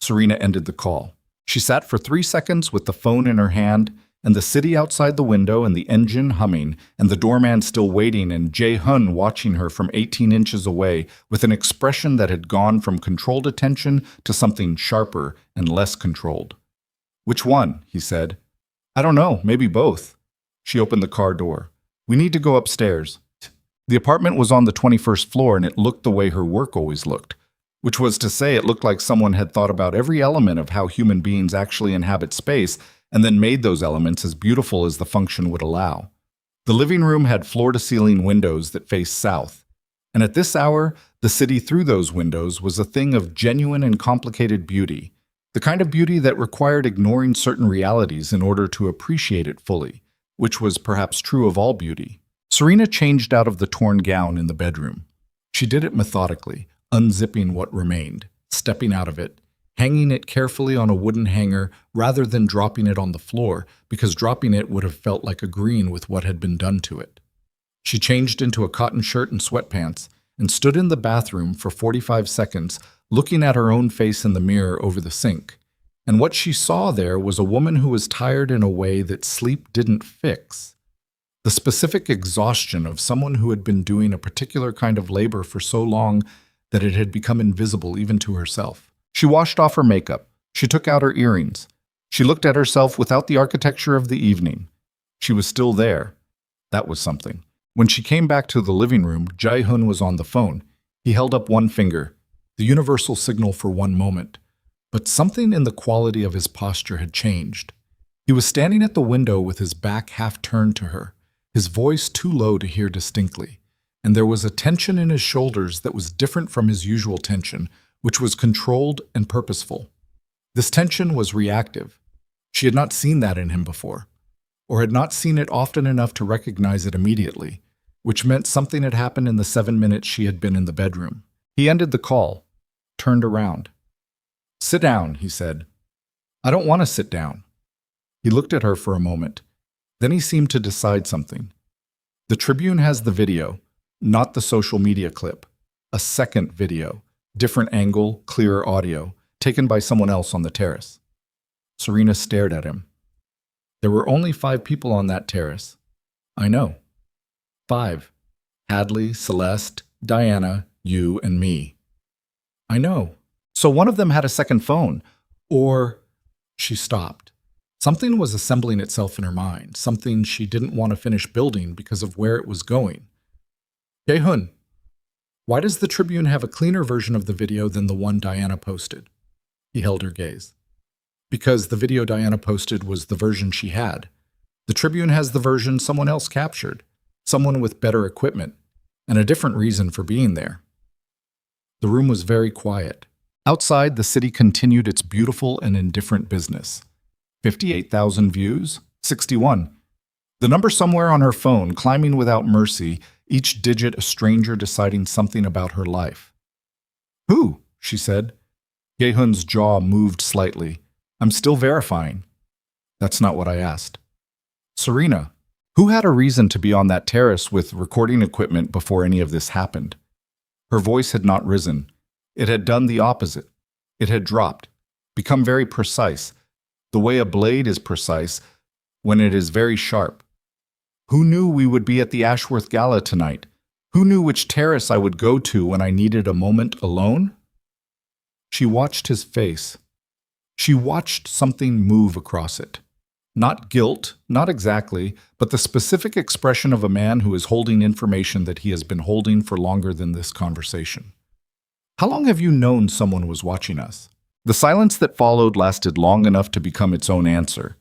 Serena ended the call. She sat for 3 seconds with the phone in her hand, and the city outside the window and the engine humming, and the doorman still waiting, and Jae-hun watching her from 18 inches away with an expression that had gone from controlled attention to something sharper and less controlled. Which one? He said. I don't know, maybe both. She opened the car door. We need to go upstairs. The apartment was on the 21st floor, and it looked the way her work always looked. Which was to say, it looked like someone had thought about every element of how human beings actually inhabit space and then made those elements as beautiful as the function would allow. The living room had floor-to-ceiling windows that faced south, and at this hour, the city through those windows was a thing of genuine and complicated beauty, the kind of beauty that required ignoring certain realities in order to appreciate it fully, which was perhaps true of all beauty. Serena changed out of the torn gown in the bedroom. She did it methodically, unzipping what remained, stepping out of it, hanging it carefully on a wooden hanger rather than dropping it on the floor, because dropping it would have felt like agreeing with what had been done to it. She changed into a cotton shirt and sweatpants and stood in the bathroom for 45 seconds, looking at her own face in the mirror over the sink. And what she saw there was a woman who was tired in a way that sleep didn't fix. The specific exhaustion of someone who had been doing a particular kind of labor for so long that it had become invisible even to herself. She washed off her makeup. She took out her earrings. She looked at herself without the architecture of the evening. She was still there. That was something. When she came back to the living room, Jae-hun was on the phone. He held up one finger, the universal signal for one moment. But something in the quality of his posture had changed. He was standing at the window with his back half turned to her, his voice too low to hear distinctly. And there was a tension in his shoulders that was different from his usual tension, which was controlled and purposeful. This tension was reactive. She had not seen that in him before, or had not seen it often enough to recognize it immediately, which meant something had happened in the 7 minutes she had been in the bedroom. He ended the call, turned around. Sit down, he said. I don't want to sit down. He looked at her for a moment. Then he seemed to decide something. The Tribune has the video, not the social media clip. A second video, different angle, clearer audio, taken by someone else on the terrace. Serena stared at him. There were only 5 people on that terrace. I know. 5. Hadley, Celeste, Diana, you, and me. I know. So one of them had a second phone. Or... She stopped. Something was assembling itself in her mind, something she didn't want to finish building because of where it was going. Jae-hun, why does the Tribune have a cleaner version of the video than the one Diana posted? He held her gaze. Because the video Diana posted was the version she had. The Tribune has the version someone else captured, someone with better equipment, and a different reason for being there. The room was very quiet. Outside, the city continued its beautiful and indifferent business. 58,000 views? 61. The number somewhere on her phone, climbing without mercy, each digit a stranger deciding something about her life. "Who?" she said. Yehun's jaw moved slightly. "I'm still verifying." "That's not what I asked." "Serena, who had a reason to be on that terrace with recording equipment before any of this happened?" Her voice had not risen. It had done the opposite. It had dropped, become very precise, the way a blade is precise when it is very sharp. "Who knew we would be at the Ashworth Gala tonight? Who knew which terrace I would go to when I needed a moment alone?" She watched his face. She watched something move across it. Not guilt, not exactly, but the specific expression of a man who is holding information that he has been holding for longer than this conversation. "How long have you known someone was watching us?" The silence that followed lasted long enough to become its own answer.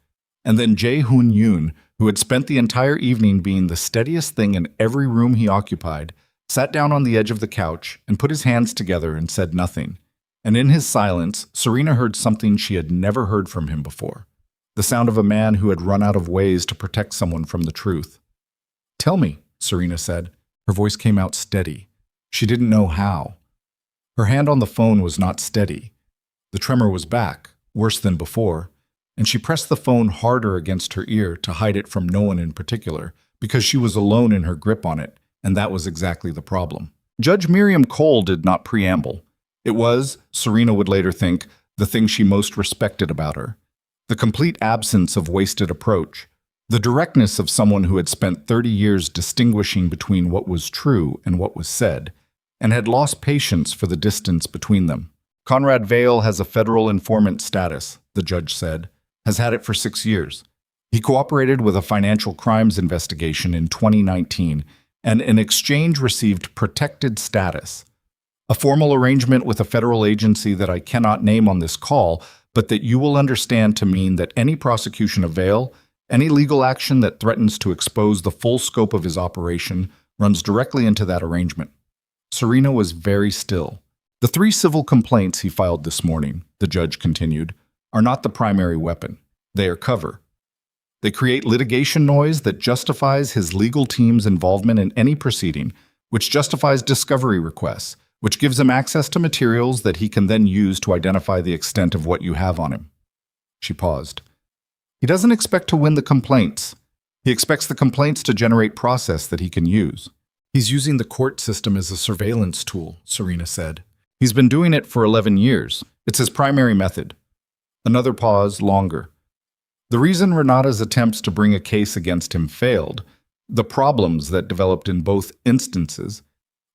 And then Jae-hoon, who had spent the entire evening being the steadiest thing in every room he occupied, sat down on the edge of the couch and put his hands together and said nothing. And in his silence, Serena heard something she had never heard from him before. The sound of a man who had run out of ways to protect someone from the truth. "Tell me," Serena said. Her voice came out steady. She didn't know how. Her hand on the phone was not steady. The tremor was back, worse than before, and she pressed the phone harder against her ear to hide it from no one in particular, because she was alone in her grip on it, and that was exactly the problem. Judge Miriam Cole did not preamble. It was, Serena would later think, the thing she most respected about her. The complete absence of wasted approach. The directness of someone who had spent 30 years distinguishing between what was true and what was said, and had lost patience for the distance between them. "Conrad Vale has a federal informant status," the judge said, "has had it for 6 years. He cooperated with a financial crimes investigation in 2019 and in exchange received protected status. A formal arrangement with a federal agency that I cannot name on this call, but that you will understand to mean that any prosecution of Vale, any legal action that threatens to expose the full scope of his operation, runs directly into that arrangement." Serena was very still. "The 3 civil complaints he filed this morning," the judge continued, "are not the primary weapon. They are cover. They create litigation noise that justifies his legal team's involvement in any proceeding, which justifies discovery requests, which gives him access to materials that he can then use to identify the extent of what you have on him." She paused. "He doesn't expect to win the complaints. He expects the complaints to generate process that he can use. He's using the court system as a surveillance tool," Serena said. "He's been doing it for 11 years. It's his primary method." Another pause, longer. "The reason Renata's attempts to bring a case against him failed, the problems that developed in both instances,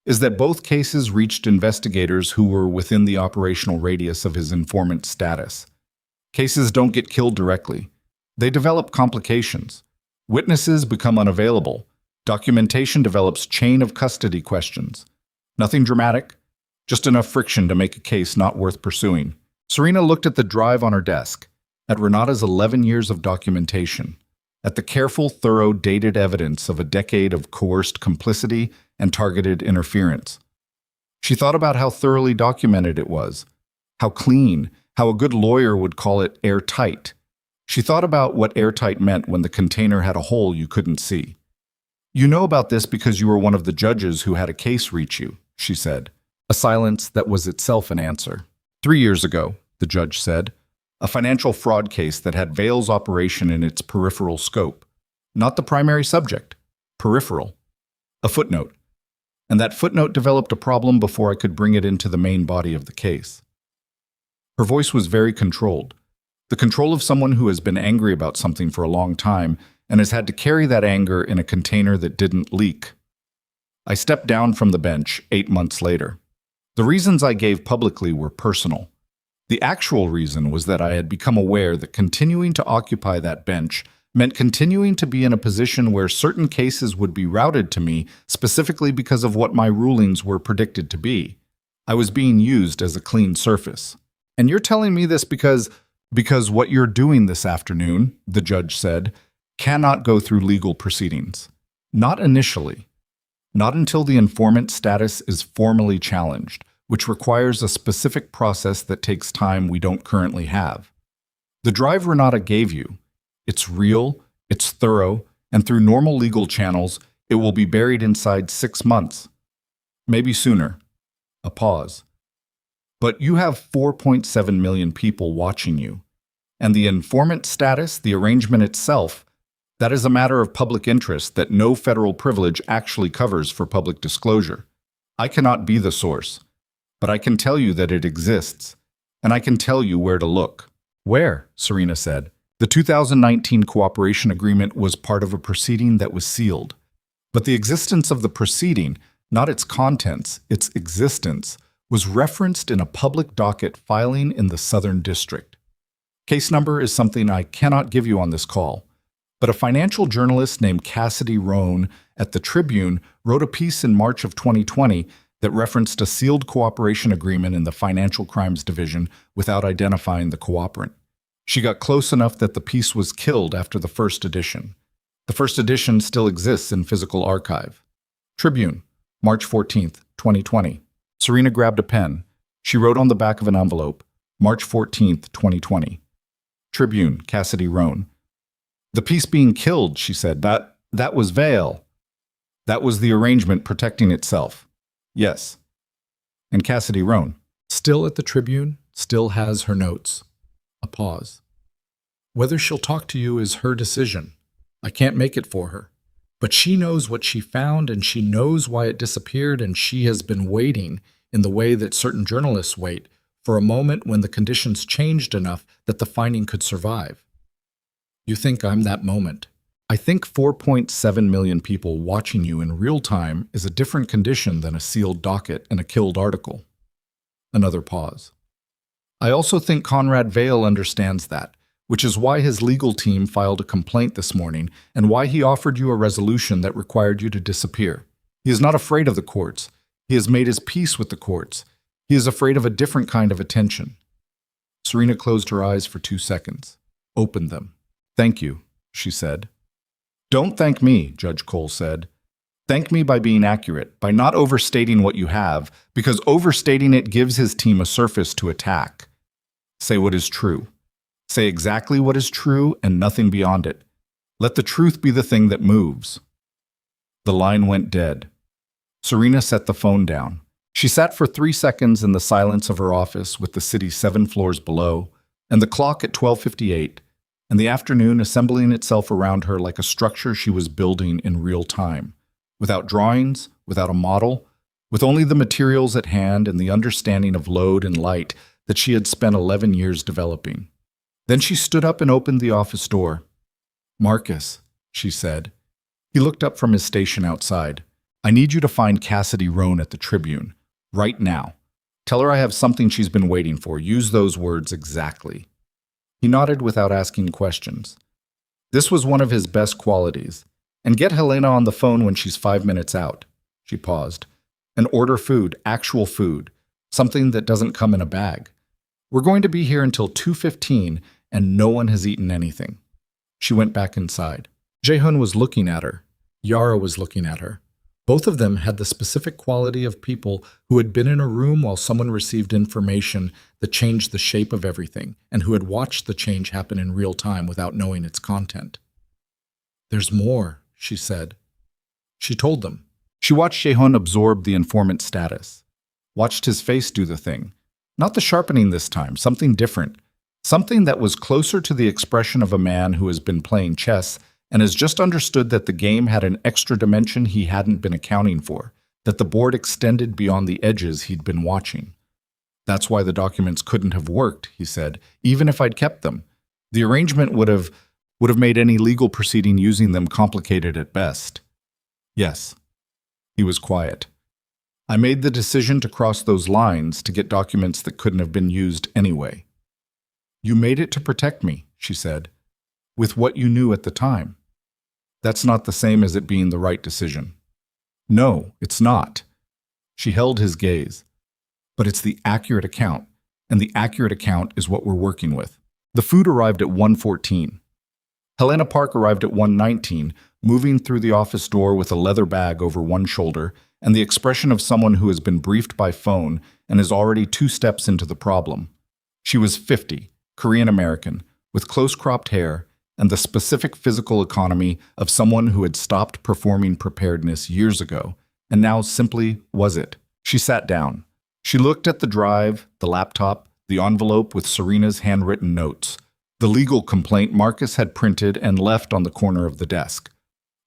is that both cases reached investigators who were within the operational radius of his informant status. Cases don't get killed directly. They develop complications. Witnesses become unavailable. Documentation develops chain of custody questions. Nothing dramatic, just enough friction to make a case not worth pursuing." Serena looked at the drive on her desk, at Renata's 11 years of documentation, at the careful, thorough, dated evidence of a decade of coerced complicity and targeted interference. She thought about how thoroughly documented it was, how clean, how a good lawyer would call it airtight. She thought about what airtight meant when the container had a hole you couldn't see. "You know about this because you were one of the judges who had a case reach you," she said. A silence that was itself an answer. 3 years ago, the judge said, a financial fraud case that had Vale's operation in its peripheral scope. Not the primary subject, peripheral. A footnote. And that footnote developed a problem before I could bring it into the main body of the case. Her voice was very controlled. The control of someone who has been angry about something for a long time and has had to carry that anger in a container that didn't leak. I stepped down from the bench 8 months later. The reasons I gave publicly were personal. The actual reason was that I had become aware that continuing to occupy that bench meant continuing to be in a position where certain cases would be routed to me specifically because of what my rulings were predicted to be. I was being used as a clean surface. "And you're telling me this because what you're doing this afternoon," the judge said, cannot go through legal proceedings. Not initially. Not until the informant status is formally challenged, which requires a specific process that takes time we don't currently have. The drive Renata gave you, it's real, it's thorough, and through normal legal channels, it will be buried inside 6 months. Maybe sooner. A pause. But you have 4.7 million people watching you. And the informant status, the arrangement itself, that is a matter of public interest that no federal privilege actually covers for public disclosure. I cannot be the source, but I can tell you that it exists, and I can tell you where to look. Where? Serena said. The 2019 cooperation agreement was part of a proceeding that was sealed. But the existence of the proceeding, not its contents, its existence, was referenced in a public docket filing in the Southern District. Case number is something I cannot give you on this call, but a financial journalist named Cassidy Roan at the Tribune wrote a piece in March of 2020 that referenced a sealed cooperation agreement in the Financial Crimes Division without identifying the cooperant. She got close enough that the piece was killed after the first edition. The first edition still exists in physical archive. Tribune, March 14th, 2020. Serena grabbed a pen. She wrote on the back of an envelope, March 14th, 2020. Tribune, Cassidy Roan. The piece being killed, she said, that was Vale. That was the arrangement protecting itself. Yes. And Cassidy Roan, still at the Tribune, still has her notes. A pause. Whether she'll talk to you is her decision. I can't make it for her. But she knows what she found, and she knows why it disappeared, and she has been waiting, in the way that certain journalists wait, for a moment when the conditions changed enough that the finding could survive. You think I'm that moment. I think 4.7 million people watching you in real time is a different condition than a sealed docket and a killed article. Another pause. I also think Conrad Vale understands that, which is why his legal team filed a complaint this morning and why he offered you a resolution that required you to disappear. He is not afraid of the courts. He has made his peace with the courts. He is afraid of a different kind of attention. Serena closed her eyes for 2 seconds, opened them. Thank you, she said. Don't thank me, Judge Cole said. Thank me by being accurate, by not overstating what you have, because overstating it gives his team a surface to attack. Say what is true. Say exactly what is true and nothing beyond it. Let the truth be the thing that moves. The line went dead. Serena set the phone down. She sat for 3 seconds in the silence of her office with the city 7 floors below, and the clock at 12:58, and the afternoon assembling itself around her like a structure she was building in real time, without drawings, without a model, with only the materials at hand and the understanding of load and light that she had spent 11 years developing. Then she stood up and opened the office door. Marcus, she said. He looked up from his station outside. I need you to find Cassidy Roan at the Tribune, right now. Tell her I have something she's been waiting for. Use those words exactly. He nodded without asking questions. This was one of his best qualities. And get Helena on the phone when she's 5 minutes out. She paused. And order food, actual food, something that doesn't come in a bag. We're going to be here until 2:15, and no one has eaten anything. She went back inside. Jaehun was looking at her. Yara was looking at her. Both of them had the specific quality of people who had been in a room while someone received information that changed the shape of everything, and who had watched the change happen in real time without knowing its content. There's more, she said. She told them. She watched Jaehun absorb the informant status. Watched his face do the thing. Not the sharpening this time, something different. Something that was closer to the expression of a man who has been playing chess and has just understood that the game had an extra dimension he hadn't been accounting for, that the board extended beyond the edges he'd been watching. That's why the documents couldn't have worked, he said, even if I'd kept them. The arrangement would have made any legal proceeding using them complicated at best. Yes. He was quiet. I made the decision to cross those lines to get documents that couldn't have been used anyway. You made it to protect me, she said, with what you knew at the time. That's not the same as it being the right decision. No, it's not. She held his gaze. But it's the accurate account, and the accurate account is what we're working with. The food arrived at 1:14. Helena Park arrived at 1:19, moving through the office door with a leather bag over one shoulder and the expression of someone who has been briefed by phone and is already 2 steps into the problem. She was 50, Korean American, with close-cropped hair and the specific physical economy of someone who had stopped performing preparedness years ago and now simply was it. She sat down. She looked at the drive, the laptop, the envelope with Serena's handwritten notes, the legal complaint Marcus had printed and left on the corner of the desk.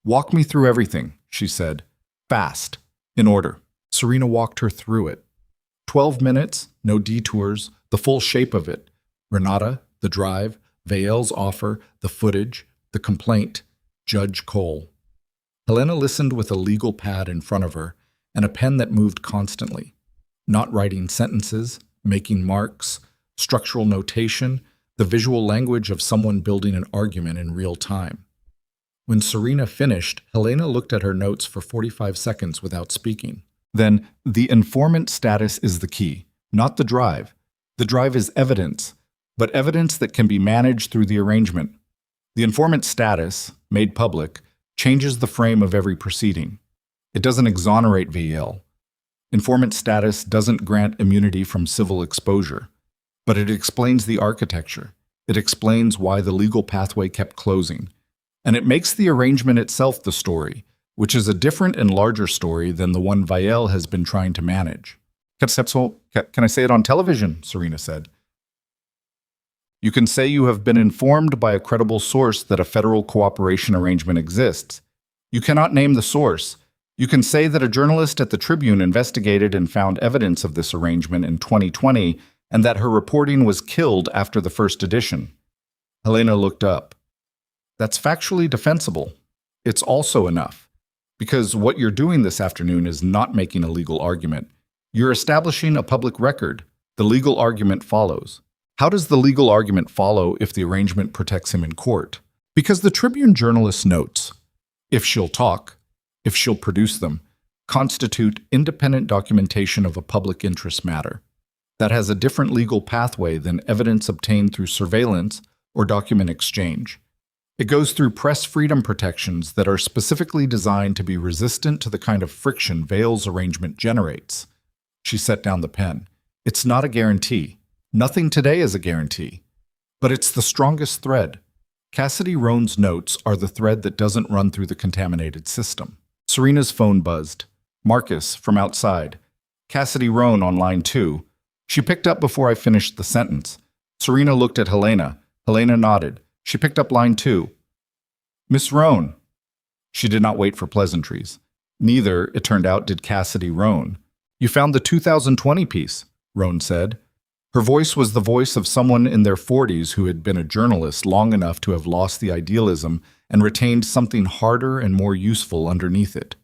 "Walk me through everything," she said. "Fast. In order." Serena walked her through it. 12 minutes, no detours, the full shape of it. Renata, the drive, Vael's offer, the footage, the complaint, Judge Cole. Helena listened with a legal pad in front of her and a pen that moved constantly, not writing sentences, making marks, structural notation, the visual language of someone building an argument in real time. When Serena finished, Helena looked at her notes for 45 seconds without speaking. Then, the informant status is the key, not the drive. The drive is evidence, but evidence that can be managed through the arrangement. The informant status, made public, changes the frame of every proceeding. It doesn't exonerate VL. Informant status doesn't grant immunity from civil exposure, but it explains the architecture. It explains why the legal pathway kept closing. And it makes the arrangement itself the story, which is a different and larger story than the one Vael has been trying to manage. Can I say it on television? Serena said. You can say you have been informed by a credible source that a federal cooperation arrangement exists. You cannot name the source. You can say that a journalist at the Tribune investigated and found evidence of this arrangement in 2020 and that her reporting was killed after the first edition. Helena looked up. That's factually defensible. It's also enough. Because what you're doing this afternoon is not making a legal argument. You're establishing a public record. The legal argument follows. How does the legal argument follow if the arrangement protects him in court? Because the Tribune journalist's notes, if she'll talk, if she'll produce them, constitute independent documentation of a public interest matter. That has a different legal pathway than evidence obtained through surveillance or document exchange. It goes through press freedom protections that are specifically designed to be resistant to the kind of friction Vail's arrangement generates. She set down the pen. It's not a guarantee. Nothing today is a guarantee. But it's the strongest thread. Cassidy Roan's notes are the thread that doesn't run through the contaminated system. Serena's phone buzzed. Marcus, from outside. Cassidy Roan on line 2. She picked up before I finished the sentence. Serena looked at Helena. Helena nodded. She picked up line 2. Miss Roan. She did not wait for pleasantries. Neither, it turned out, did Cassidy Roan. You found the 2020 piece, Roan said. Her voice was the voice of someone in their 40s who had been a journalist long enough to have lost the idealism and retained something harder and more useful underneath it.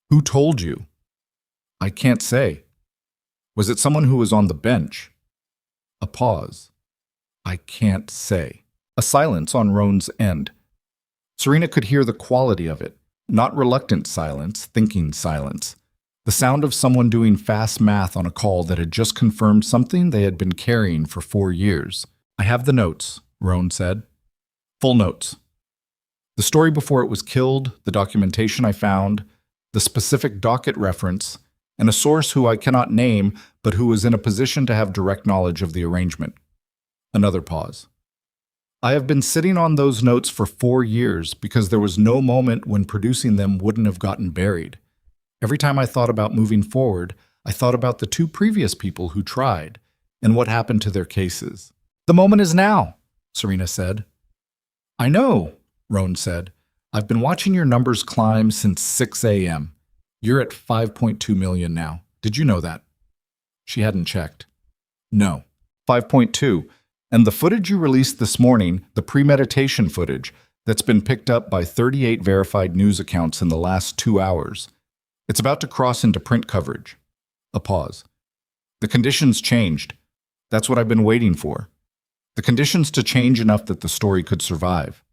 Who told you? I can't say. Was it someone who was on the bench? A pause. I can't say. A silence on Roan's end. Serena could hear the quality of it, not reluctant silence, thinking silence. The sound of someone doing fast math on a call that had just confirmed something they had been carrying for 4 years. I have the notes, Roan said. Full notes. The story before it was killed, the documentation I found, the specific docket reference, and a source who I cannot name but who was in a position to have direct knowledge of the arrangement. Another pause. I have been sitting on those notes for 4 years because there was no moment when producing them wouldn't have gotten buried. Every time I thought about moving forward, I thought about the 2 previous people who tried and what happened to their cases. The moment is now, Serena said. I know, Roan said. I've been watching your numbers climb since 6 a.m. You're at 5.2 million now. Did you know that? She hadn't checked. No. 5.2. And the footage you released this morning, the premeditation footage, that's been picked up by 38 verified news accounts in the last 2 hours. It's about to cross into print coverage. A pause. The conditions changed. That's what I've been waiting for. The conditions to change enough that the story could survive.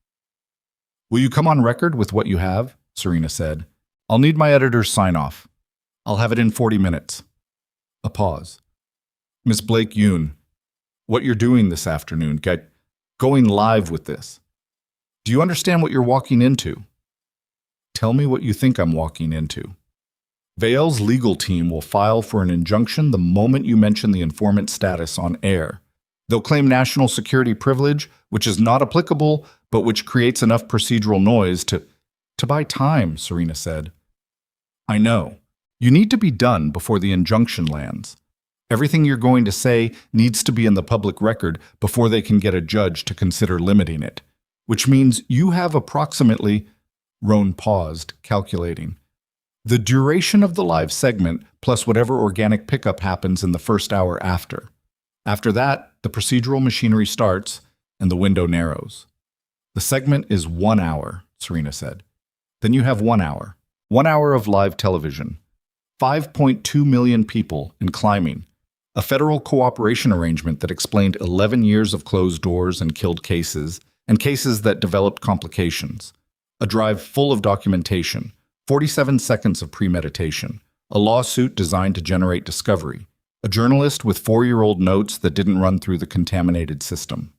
Will you come on record with what you have? Serena said. I'll need my editor's sign-off. I'll have it in 40 minutes. A pause. Miss Blake Yoon, what you're doing this afternoon, going live with this. Do you understand what you're walking into? Tell me what you think I'm walking into. Vail's legal team will file for an injunction the moment you mention the informant status on air. They'll claim national security privilege, which is not applicable, but which creates enough procedural noise to buy time, Serena said. I know. You need to be done before the injunction lands. Everything you're going to say needs to be in the public record before they can get a judge to consider limiting it, which means you have approximately, Roan paused, calculating, the duration of the live segment plus whatever organic pickup happens in the first hour after. After that, the procedural machinery starts and the window narrows. The segment is 1 hour, Serena said. Then you have 1 hour. 1 hour of live television. 5.2 million people and climbing. A federal cooperation arrangement that explained 11 years of closed doors and killed cases, and cases that developed complications. A drive full of documentation. 47 seconds of premeditation. A lawsuit designed to generate discovery. A journalist with 4-year-old notes that didn't run through the contaminated system.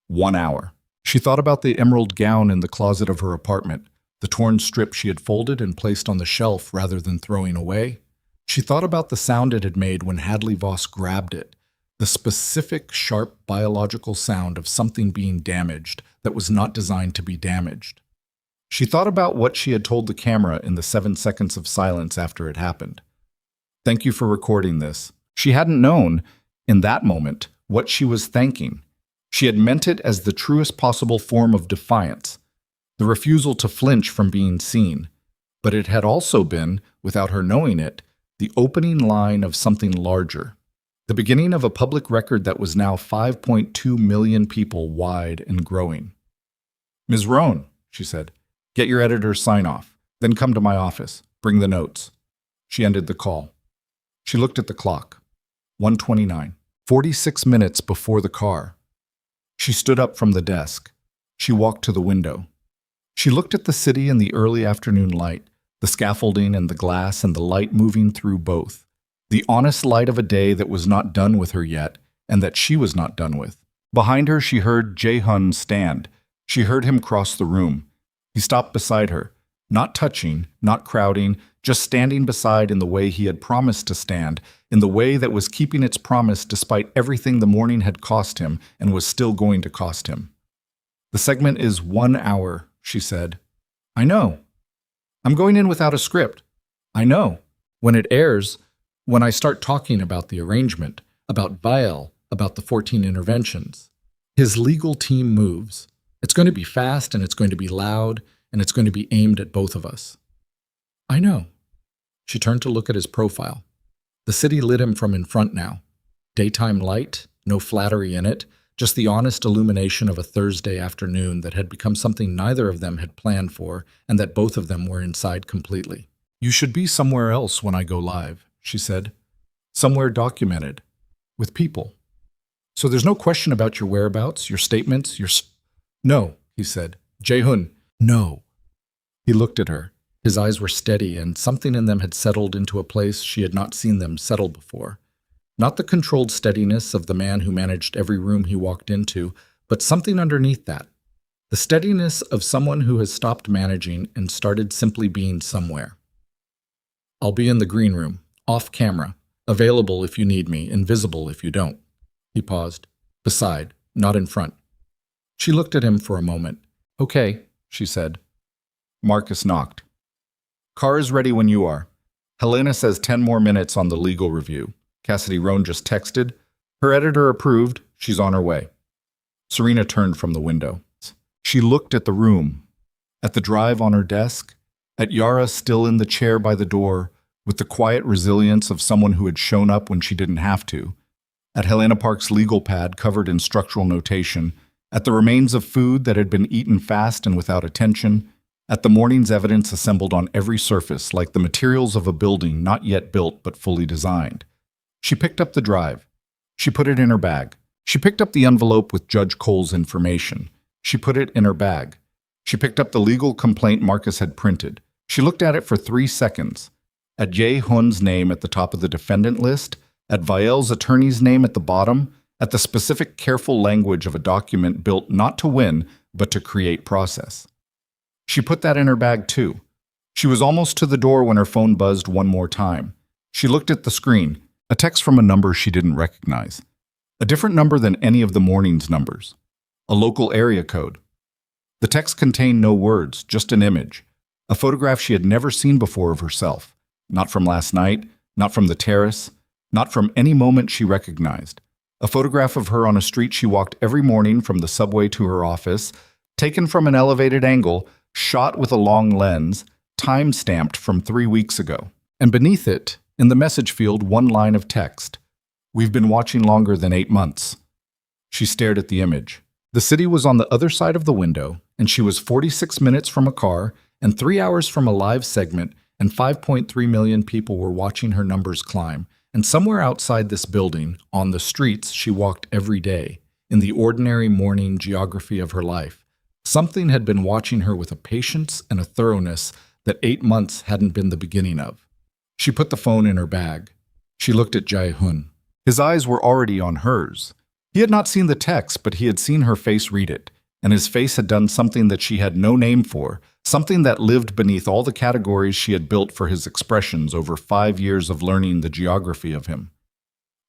1 hour. She thought about the emerald gown in the closet of her apartment, the torn strip she had folded and placed on the shelf rather than throwing away. She thought about the sound it had made when Hadley Voss grabbed it, the specific, sharp biological sound of something being damaged that was not designed to be damaged. She thought about what she had told the camera in the 7 seconds of silence after it happened. Thank you for recording this. She hadn't known, in that moment, what she was thanking. She had meant it as the truest possible form of defiance, the refusal to flinch from being seen. But it had also been, without her knowing it, the opening line of something larger, the beginning of a public record that was now 5.2 million people wide and growing. Ms. Roan, she said, get your editor's sign-off, then come to my office. Bring the notes. She ended the call. She looked at the clock. 1:29. 46 minutes before the car. She stood up from the desk. She walked to the window. She looked at the city in the early afternoon light, the scaffolding and the glass and the light moving through both. The honest light of a day that was not done with her yet, and that she was not done with. Behind her she heard Jae-hun stand. She heard him cross the room. He stopped beside her, not touching, not crowding, just standing beside in the way he had promised to stand, in the way that was keeping its promise despite everything the morning had cost him and was still going to cost him. The segment is 1 hour, she said. I know. I'm going in without a script. I know. When it airs, when I start talking about the arrangement, about Vail, about the 14 interventions, his legal team moves. It's going to be fast and it's going to be loud and it's going to be aimed at both of us. I know. She turned to look at his profile. The city lit him from in front now. Daytime light, no flattery in it, just the honest illumination of a Thursday afternoon that had become something neither of them had planned for and that both of them were inside completely. You should be somewhere else when I go live, she said. Somewhere documented, with people. So there's no question about your whereabouts, your statements, No, he said. Jae-hun, no. He looked at her. His eyes were steady, and something in them had settled into a place she had not seen them settle before. Not the controlled steadiness of the man who managed every room he walked into, but something underneath that. The steadiness of someone who has stopped managing and started simply being somewhere. I'll be in the green room, off camera, available if you need me, invisible if you don't. He paused. Beside, not in front. She looked at him for a moment. Okay, she said. Marcus knocked. Car is ready when you are. Helena says 10 more minutes on the legal review. Cassidy Roan just texted. Her editor approved. She's on her way. Serena turned from the window. She looked at the room, at the drive on her desk, at Yara still in the chair by the door, with the quiet resilience of someone who had shown up when she didn't have to, at Helena Park's legal pad covered in structural notation, at the remains of food that had been eaten fast and without attention, at the morning's evidence assembled on every surface like the materials of a building not yet built but fully designed. She picked up the drive. She put it in her bag. She picked up the envelope with Judge Cole's information. She put it in her bag. She picked up the legal complaint Marcus had printed. She looked at it for 3 seconds. At Jae-hun's name at the top of the defendant list, at Vail's attorney's name at the bottom, at the specific careful language of a document built not to win, but to create process. She put that in her bag too. She was almost to the door when her phone buzzed one more time. She looked at the screen, a text from a number she didn't recognize. A different number than any of the morning's numbers. A local area code. The text contained no words, just an image. A photograph she had never seen before of herself. Not from last night, not from the terrace, not from any moment she recognized. A photograph of her on a street she walked every morning from the subway to her office, taken from an elevated angle, shot with a long lens, time-stamped from 3 weeks ago. And beneath it, in the message field, one line of text. "We've been watching longer than 8 months." She stared at the image. The city was on the other side of the window, and she was 46 minutes from a car and 3 hours from a live segment, and 5.3 million people were watching her numbers climb. And somewhere outside this building, on the streets she walked every day, in the ordinary morning geography of her life, something had been watching her with a patience and a thoroughness that 8 months hadn't been the beginning of. She put the phone in her bag. She looked at Jae-hoon. His eyes were already on hers. He had not seen the text, but he had seen her face read it, and his face had done something that she had no name for, something that lived beneath all the categories she had built for his expressions over 5 years of learning the geography of him.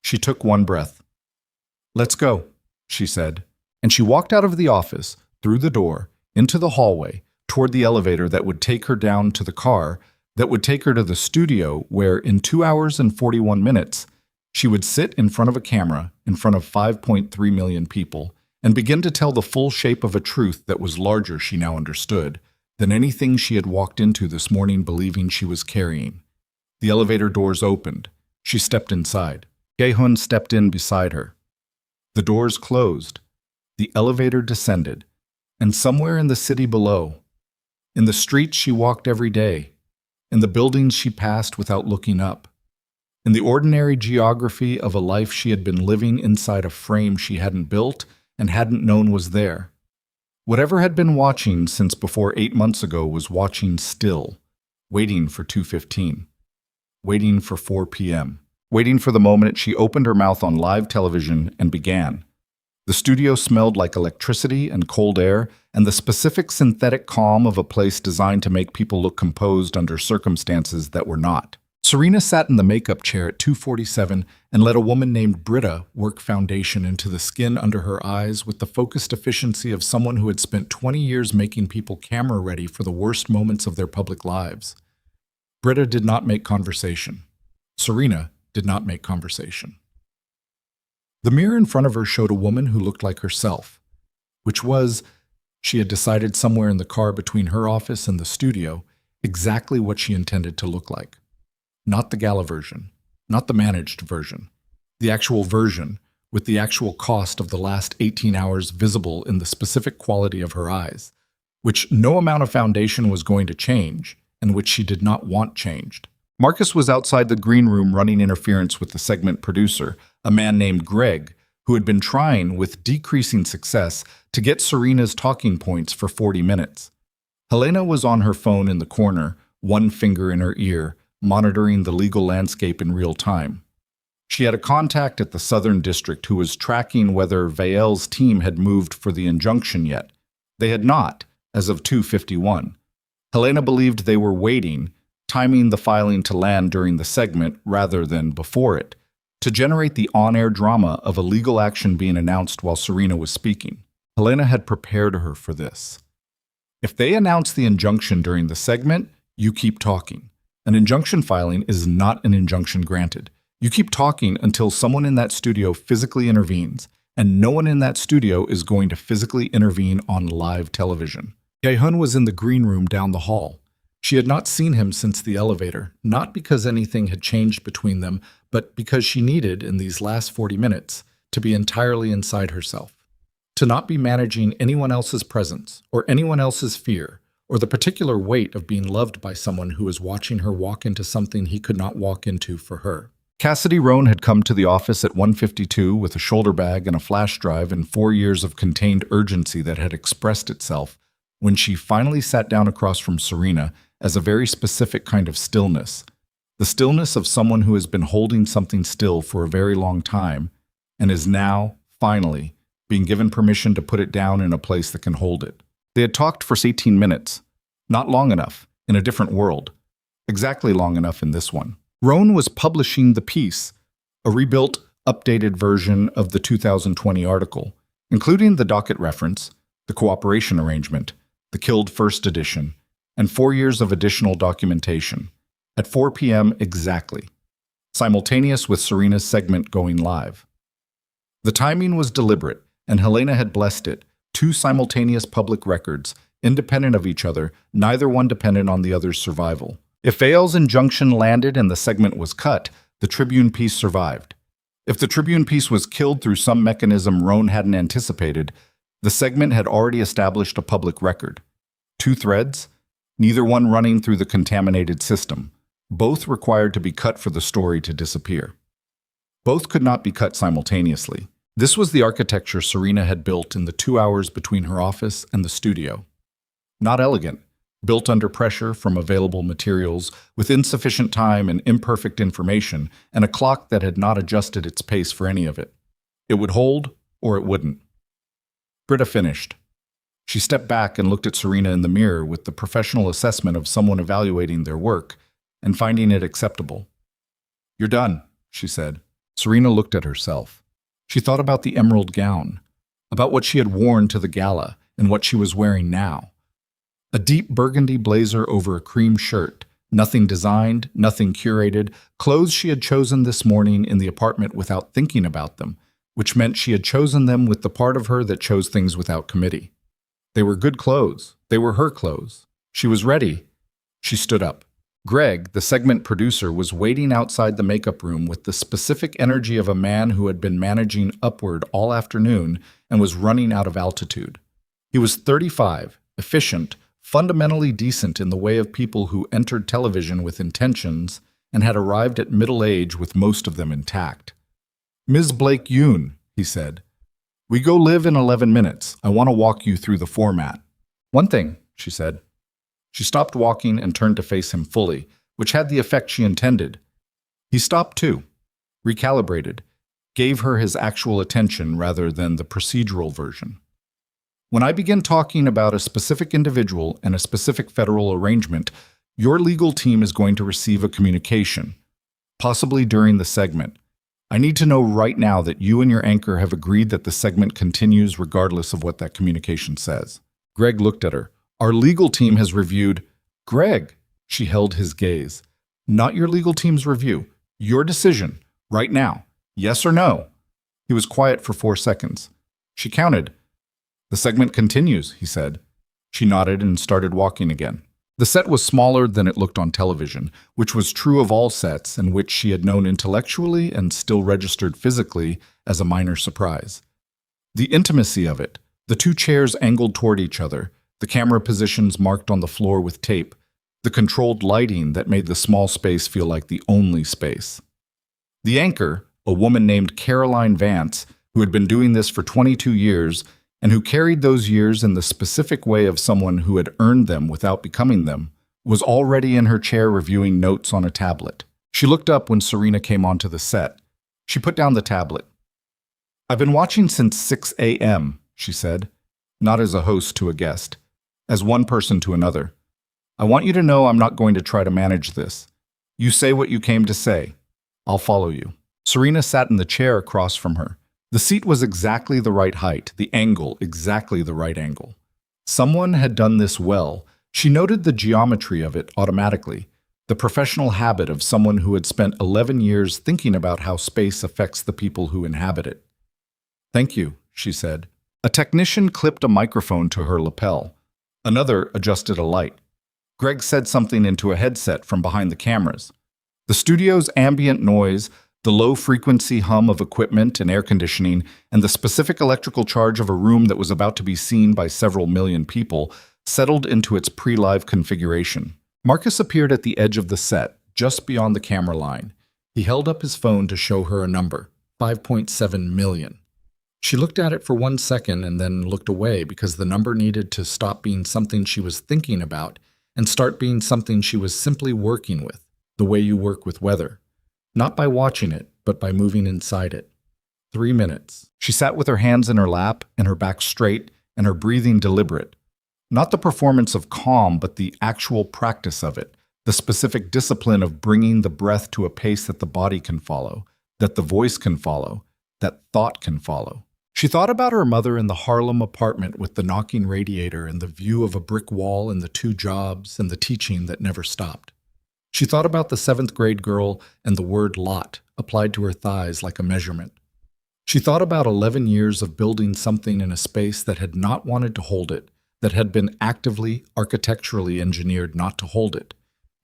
She took one breath. "Let's go," she said, and she walked out of the office, through the door, into the hallway, toward the elevator that would take her down to the car, that would take her to the studio where, in 2 hours and 41 minutes, she would sit in front of a camera, in front of 5.3 million people, and begin to tell the full shape of a truth that was larger, she now understood, than anything she had walked into this morning believing she was carrying. The elevator doors opened. She stepped inside. Jae-hoon stepped in beside her. The doors closed. The elevator descended. And somewhere in the city below, in the streets she walked every day, in the buildings she passed without looking up, in the ordinary geography of a life she had been living inside a frame she hadn't built and hadn't known was there. Whatever had been watching since before 8 months ago was watching still, waiting for 2:15, waiting for 4 p.m., waiting for the moment she opened her mouth on live television and began. The studio smelled like electricity and cold air and the specific synthetic calm of a place designed to make people look composed under circumstances that were not. Serena sat in the makeup chair at 2:47 and let a woman named Britta work foundation into the skin under her eyes with the focused efficiency of someone who had spent 20 years making people camera ready for the worst moments of their public lives. Britta did not make conversation. Serena did not make conversation. The mirror in front of her showed a woman who looked like herself, which was, she had decided somewhere in the car between her office and the studio, exactly what she intended to look like. Not the gala version, not the managed version, the actual version with the actual cost of the last 18 hours visible in the specific quality of her eyes, which no amount of foundation was going to change and which she did not want changed. Marcus was outside the green room running interference with the segment producer, a man named Greg, who had been trying, with decreasing success, to get Serena's talking points for 40 minutes. Helena was on her phone in the corner, one finger in her ear, monitoring the legal landscape in real time. She had a contact at the Southern District who was tracking whether Vael's team had moved for the injunction yet. They had not, as of 2:51. Helena believed they were waiting, timing the filing to land during the segment rather than before it, to generate the on-air drama of a legal action being announced while Serena was speaking. Helena had prepared her for this. If they announce the injunction during the segment, you keep talking. An injunction filing is not an injunction granted. You keep talking until someone in that studio physically intervenes, and no one in that studio is going to physically intervene on live television. Jae-hoon was in the green room down the hall. She had not seen him since the elevator, not because anything had changed between them, but because she needed, in these last 40 minutes, to be entirely inside herself. To not be managing anyone else's presence, or anyone else's fear, or the particular weight of being loved by someone who was watching her walk into something he could not walk into for her. Cassidy Roan had come to the office at 1:52 with a shoulder bag and a flash drive and 4 years of contained urgency that had expressed itself when she finally sat down across from Serena as a very specific kind of stillness, the stillness of someone who has been holding something still for a very long time and is now, finally, being given permission to put it down in a place that can hold it. They had talked for 18 minutes. Not long enough, in a different world. Exactly long enough in this one. Roan was publishing the piece, a rebuilt, updated version of the 2020 article, including the docket reference, the cooperation arrangement, the killed first edition, and 4 years of additional documentation, at 4 p.m. exactly, simultaneous with Serena's segment going live. The timing was deliberate, and Helena had blessed it, 2 simultaneous public records, independent of each other, neither one dependent on the other's survival. If Vail's injunction landed and the segment was cut, the Tribune piece survived. If the Tribune piece was killed through some mechanism Roan hadn't anticipated, the segment had already established a public record. 2 threads, neither one running through the contaminated system, both required to be cut for the story to disappear. Both could not be cut simultaneously. This was the architecture Serena had built in the 2 hours between her office and the studio. Not elegant, built under pressure from available materials, with insufficient time and imperfect information, and a clock that had not adjusted its pace for any of it. It would hold, or it wouldn't. Britta finished. She stepped back and looked at Serena in the mirror with the professional assessment of someone evaluating their work and finding it acceptable. "You're done," she said. Serena looked at herself. She thought about the emerald gown, about what she had worn to the gala and what she was wearing now. A deep burgundy blazer over a cream shirt, nothing designed, nothing curated, clothes she had chosen this morning in the apartment without thinking about them, which meant she had chosen them with the part of her that chose things without committee. They were good clothes. They were her clothes. She was ready. She stood up. Greg, the segment producer, was waiting outside the makeup room with the specific energy of a man who had been managing upward all afternoon and was running out of altitude. He was 35, efficient, fundamentally decent in the way of people who entered television with intentions and had arrived at middle age with most of them intact. "Ms. Blake Yoon," he said, "we go live in 11 minutes. I want to walk you through the format." "One thing," she said. She stopped walking and turned to face him fully, which had the effect she intended. He stopped too, recalibrated, gave her his actual attention rather than the procedural version. "When I begin talking about a specific individual and a specific federal arrangement, your legal team is going to receive a communication, possibly during the segment. I need to know right now that you and your anchor have agreed that the segment continues regardless of what that communication says." Greg looked at her. "Our legal team has reviewed—" "Greg," she held his gaze. "Not your legal team's review. Your decision, right now. Yes or no?" He was quiet for 4 seconds. She counted. "The segment continues," he said. She nodded and started walking again. The set was smaller than it looked on television, which was true of all sets and which she had known intellectually and still registered physically as a minor surprise. The intimacy of it, the 2 chairs angled toward each other, the camera positions marked on the floor with tape, the controlled lighting that made the small space feel like the only space. The anchor, a woman named Caroline Vance, who had been doing this for 22 years, and who carried those years in the specific way of someone who had earned them without becoming them, was already in her chair reviewing notes on a tablet. She looked up when Serena came onto the set. She put down the tablet. "I've been watching since 6 a.m., she said, not as a host to a guest, as one person to another. "I want you to know I'm not going to try to manage this. You say what you came to say. I'll follow you." Serena sat in the chair across from her. The seat was exactly the right height, the angle exactly the right angle. Someone had done this well. She noted the geometry of it automatically, the professional habit of someone who had spent 11 years thinking about how space affects the people who inhabit it. "Thank you," she said. A technician clipped a microphone to her lapel. Another adjusted a light. Greg said something into a headset from behind the cameras. The studio's ambient noise, the low-frequency hum of equipment and air conditioning, and the specific electrical charge of a room that was about to be seen by several million people settled into its pre-live configuration. Marcus appeared at the edge of the set, just beyond the camera line. He held up his phone to show her a number, 5.7 million. She looked at it for 1 second and then looked away because the number needed to stop being something she was thinking about and start being something she was simply working with, the way you work with weather. Not by watching it, but by moving inside it. 3 minutes. She sat with her hands in her lap and her back straight and her breathing deliberate. Not the performance of calm, but the actual practice of it, the specific discipline of bringing the breath to a pace that the body can follow, that the voice can follow, that thought can follow. She thought about her mother in the Harlem apartment with the knocking radiator and the view of a brick wall and the 2 jobs and the teaching that never stopped. She thought about the 7th grade girl and the word lot applied to her thighs like a measurement. She thought about 11 years of building something in a space that had not wanted to hold it, that had been actively, architecturally engineered not to hold it,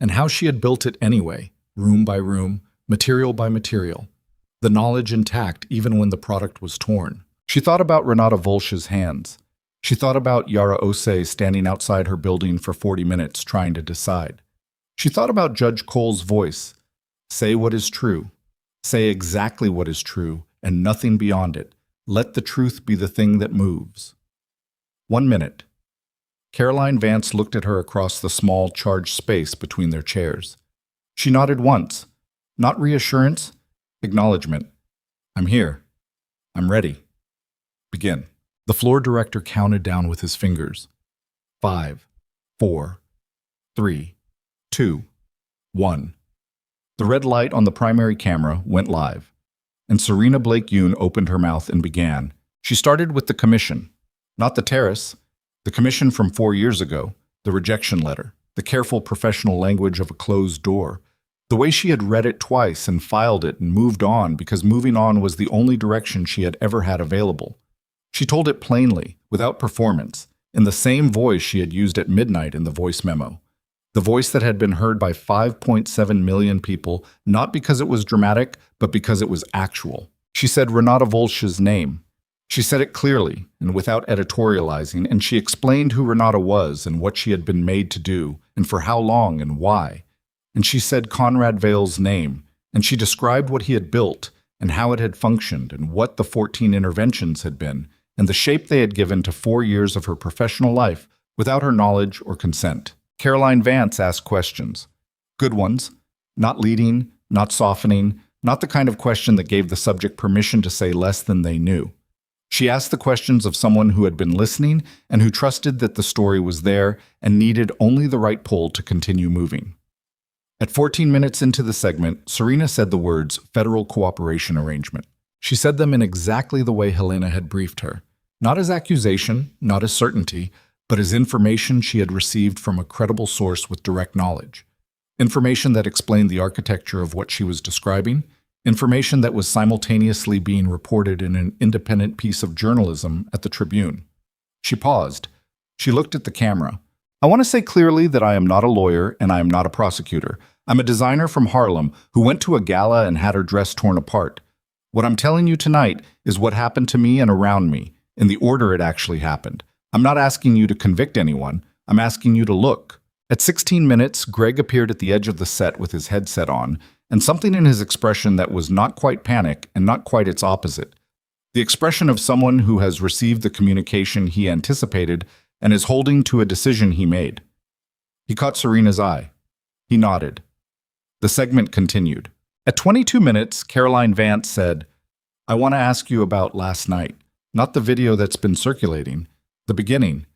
and how she had built it anyway, room by room, material by material, the knowledge intact even when the product was torn. She thought about Renata Volsch's hands. She thought about Yara Ose standing outside her building for 40 minutes trying to decide. She thought about Judge Cole's voice. Say what is true. Say exactly what is true and nothing beyond it. Let the truth be the thing that moves. 1 minute. Caroline Vance looked at her across the small, charged space between their chairs. She nodded once. Not reassurance, acknowledgement. I'm here. I'm ready. Begin. The floor director counted down with his fingers. 5, 4, 3, 2, 1. The red light on the primary camera went live, and Serena Blake Yoon opened her mouth and began. She started with the commission, not the terrace, the commission from 4 years ago, the rejection letter, the careful professional language of a closed door, the way she had read it twice and filed it and moved on because moving on was the only direction she had ever had available. She told it plainly, without performance, in the same voice she had used at midnight in the voice memo. The voice that had been heard by 5.7 million people, not because it was dramatic, but because it was actual. She said Renata Volsch's name. She said it clearly and without editorializing, and she explained who Renata was and what she had been made to do, and for how long and why. And she said Conrad Vale's name, and she described what he had built and how it had functioned and what the 14 interventions had been, and the shape they had given to 4 years of her professional life without her knowledge or consent. Caroline Vance asked questions. Good ones. Not leading, not softening, not the kind of question that gave the subject permission to say less than they knew. She asked the questions of someone who had been listening and who trusted that the story was there and needed only the right pull to continue moving. At 14 minutes into the segment, Serena said the words Federal Cooperation Arrangement. She said them in exactly the way Helena had briefed her, not as accusation, not as certainty, but as information she had received from a credible source with direct knowledge. Information that explained the architecture of what she was describing, information that was simultaneously being reported in an independent piece of journalism at the Tribune. She paused. She looked at the camera. I want to say clearly that I am not a lawyer and I am not a prosecutor. I'm a designer from Harlem who went to a gala and had her dress torn apart. What I'm telling you tonight is what happened to me and around me, in the order it actually happened. I'm not asking you to convict anyone. I'm asking you to look. At 16 minutes, Greg appeared at the edge of the set with his headset on, and something in his expression that was not quite panic and not quite its opposite. The expression of someone who has received the communication he anticipated and is holding to a decision he made. He caught Serena's eye. He nodded. The segment continued. At 22 minutes, Caroline Vance said, I want to ask you about last night, not the video that's been circulating, the beginning,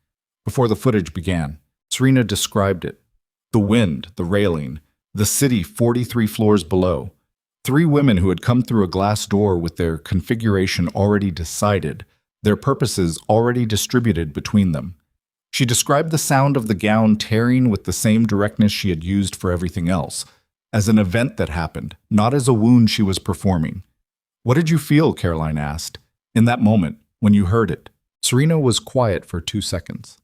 before the footage began. Serena described it. The wind, the railing, the city 43 floors below. 3 women who had come through a glass door with their configuration already decided, their purposes already distributed between them. She described the sound of the gown tearing with the same directness she had used for everything else, as an event that happened, not as a wound she was performing. What did you feel, Caroline asked, in that moment, when you heard it? Serena was quiet for 2 seconds.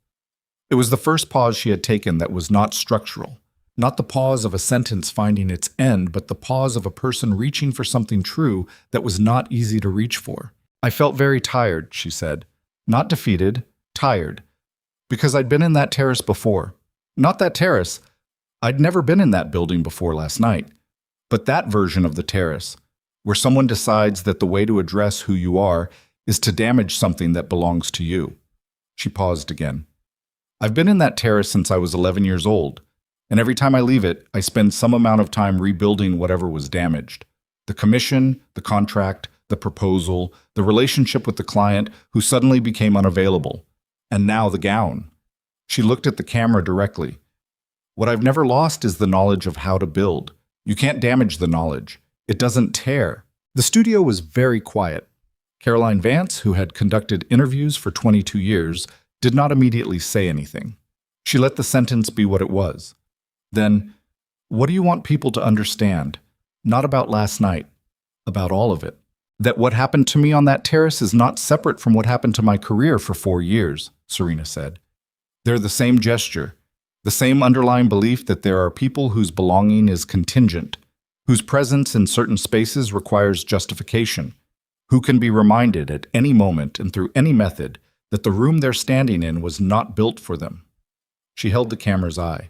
It was the first pause she had taken that was not structural, not the pause of a sentence finding its end, but the pause of a person reaching for something true that was not easy to reach for. I felt very tired, she said. Not defeated, tired. Because I'd been in that terrace before. Not that terrace. I'd never been in that building before last night. But that version of the terrace, where someone decides that the way to address who you are is to damage something that belongs to you. She paused again. I've been in that terrace since I was 11 years old, and every time I leave it, I spend some amount of time rebuilding whatever was damaged. The commission, the contract, the proposal, the relationship with the client who suddenly became unavailable. And now the gown. She looked at the camera directly. What I've never lost is the knowledge of how to build. You can't damage the knowledge. It doesn't tear. The studio was very quiet. Caroline Vance, who had conducted interviews for 22 years, did not immediately say anything. She let the sentence be what it was. Then, what do you want people to understand? Not about last night, about all of it. That what happened to me on that terrace is not separate from what happened to my career for 4 years, Serena said. They're the same gesture, the same underlying belief that there are people whose belonging is contingent, whose presence in certain spaces requires justification, who can be reminded at any moment and through any method that the room they're standing in was not built for them. She held the camera's eye.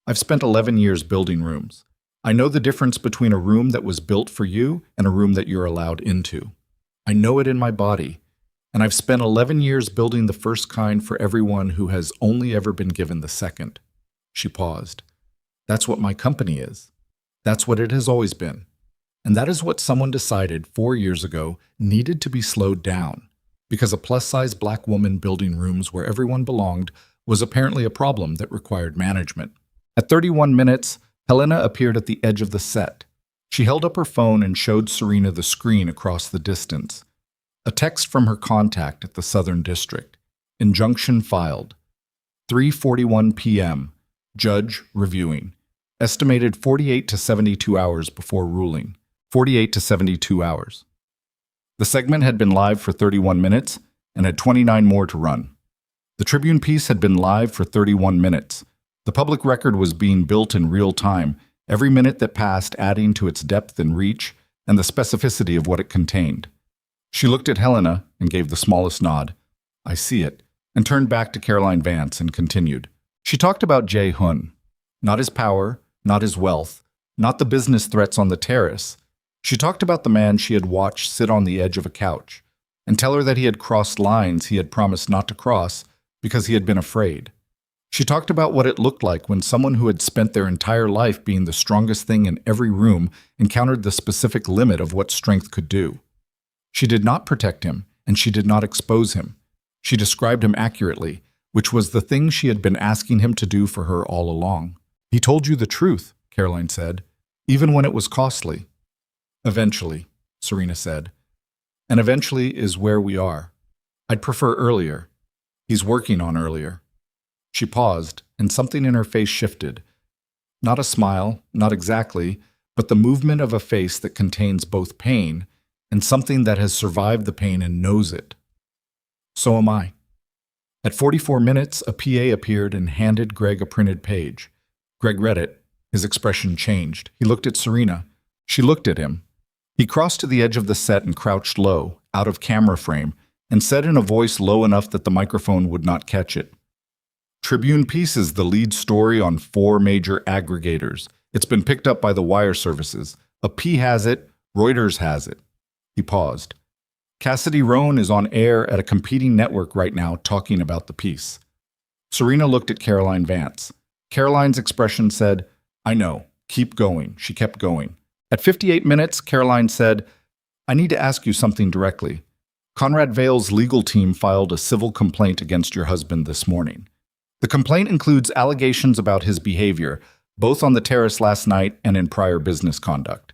I've spent 11 years building rooms. I know the difference between a room that was built for you and a room that you're allowed into. I know it in my body, and I've spent 11 years building the first kind for everyone who has only ever been given the second. She paused. That's what my company is. That's what it has always been. And that is what someone decided 4 years ago needed to be slowed down, because a plus-size black woman building rooms where everyone belonged was apparently a problem that required management. At 31 minutes, Helena appeared at the edge of the set. She held up her phone and showed Serena the screen across the distance. A text from her contact at the Southern District. Injunction filed. 3:41 p.m. Judge reviewing. Estimated 48 to 72 hours before ruling. 48 to 72 hours. The segment had been live for 31 minutes and had 29 more to run. The Tribune piece had been live for 31 minutes. The public record was being built in real time, every minute that passed adding to its depth and reach and the specificity of what it contained. She looked at Helena and gave the smallest nod. I see it, and turned back to Caroline Vance and continued. She talked about Jae-hoon. Not his power, not his wealth, not the business threats on the terrace. She talked about the man she had watched sit on the edge of a couch and tell her that he had crossed lines he had promised not to cross because he had been afraid. She talked about what it looked like when someone who had spent their entire life being the strongest thing in every room encountered the specific limit of what strength could do. She did not protect him, and she did not expose him. She described him accurately, which was the thing she had been asking him to do for her all along. He told you the truth, Caroline said, even when it was costly. Eventually, Serena said. And eventually is where we are. I'd prefer earlier. He's working on earlier. She paused, and something in her face shifted. Not a smile, not exactly, but the movement of a face that contains both pain and something that has survived the pain and knows it. So am I. At 44 minutes, a PA appeared and handed Greg a printed page. Greg read it. His expression changed. He looked at Serena. She looked at him. He crossed to the edge of the set and crouched low, out of camera frame, and said in a voice low enough that the microphone would not catch it. Tribune piece is the lead story on 4 major aggregators. It's been picked up by the wire services. AP has it. Reuters has it. He paused. Cassidy Roan is on air at a competing network right now talking about the piece. Serena looked at Caroline Vance. Caroline's expression said, I know. Keep going. She kept going. At 58 minutes, Caroline said, I need to ask you something directly. Conrad Vale's legal team filed a civil complaint against your husband this morning. The complaint includes allegations about his behavior, both on the terrace last night and in prior business conduct.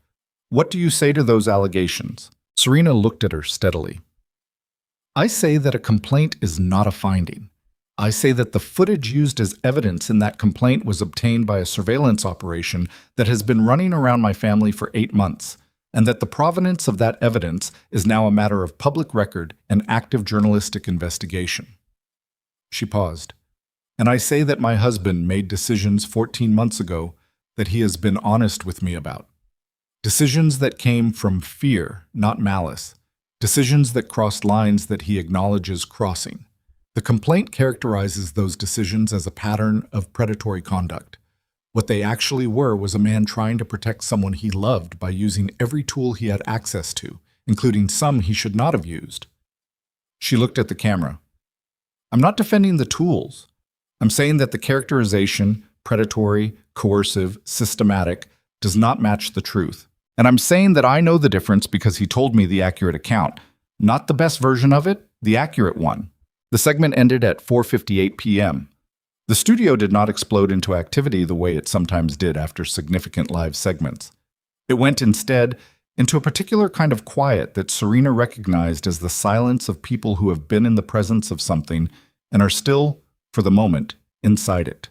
What do you say to those allegations? Serena looked at her steadily. I say that a complaint is not a finding. I say that the footage used as evidence in that complaint was obtained by a surveillance operation that has been running around my family for 8 months, and that the provenance of that evidence is now a matter of public record and active journalistic investigation. She paused. And I say that my husband made decisions 14 months ago that he has been honest with me about. Decisions that came from fear, not malice. Decisions that crossed lines that he acknowledges crossing. The complaint characterizes those decisions as a pattern of predatory conduct. What they actually were was a man trying to protect someone he loved by using every tool he had access to, including some he should not have used. She looked at the camera. I'm not defending the tools. I'm saying that the characterization, predatory, coercive, systematic, does not match the truth. And I'm saying that I know the difference because he told me the accurate account. Not the best version of it, the accurate one. The segment ended at 4:58 p.m. The studio did not explode into activity the way it sometimes did after significant live segments. It went instead into a particular kind of quiet that Serena recognized as the silence of people who have been in the presence of something and are still, for the moment, inside it.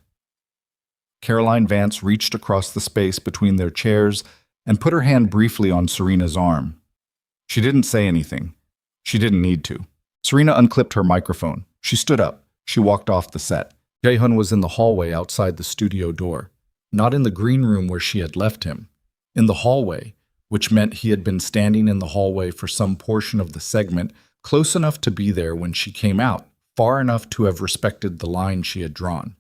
Caroline Vance reached across the space between their chairs and put her hand briefly on Serena's arm. She didn't say anything. She didn't need to. Serena unclipped her microphone. She stood up. She walked off the set. Jae-hun was in the hallway outside the studio door, not in the green room where she had left him. In the hallway, which meant he had been standing in the hallway for some portion of the segment, close enough to be there when she came out, far enough to have respected the line she had drawn.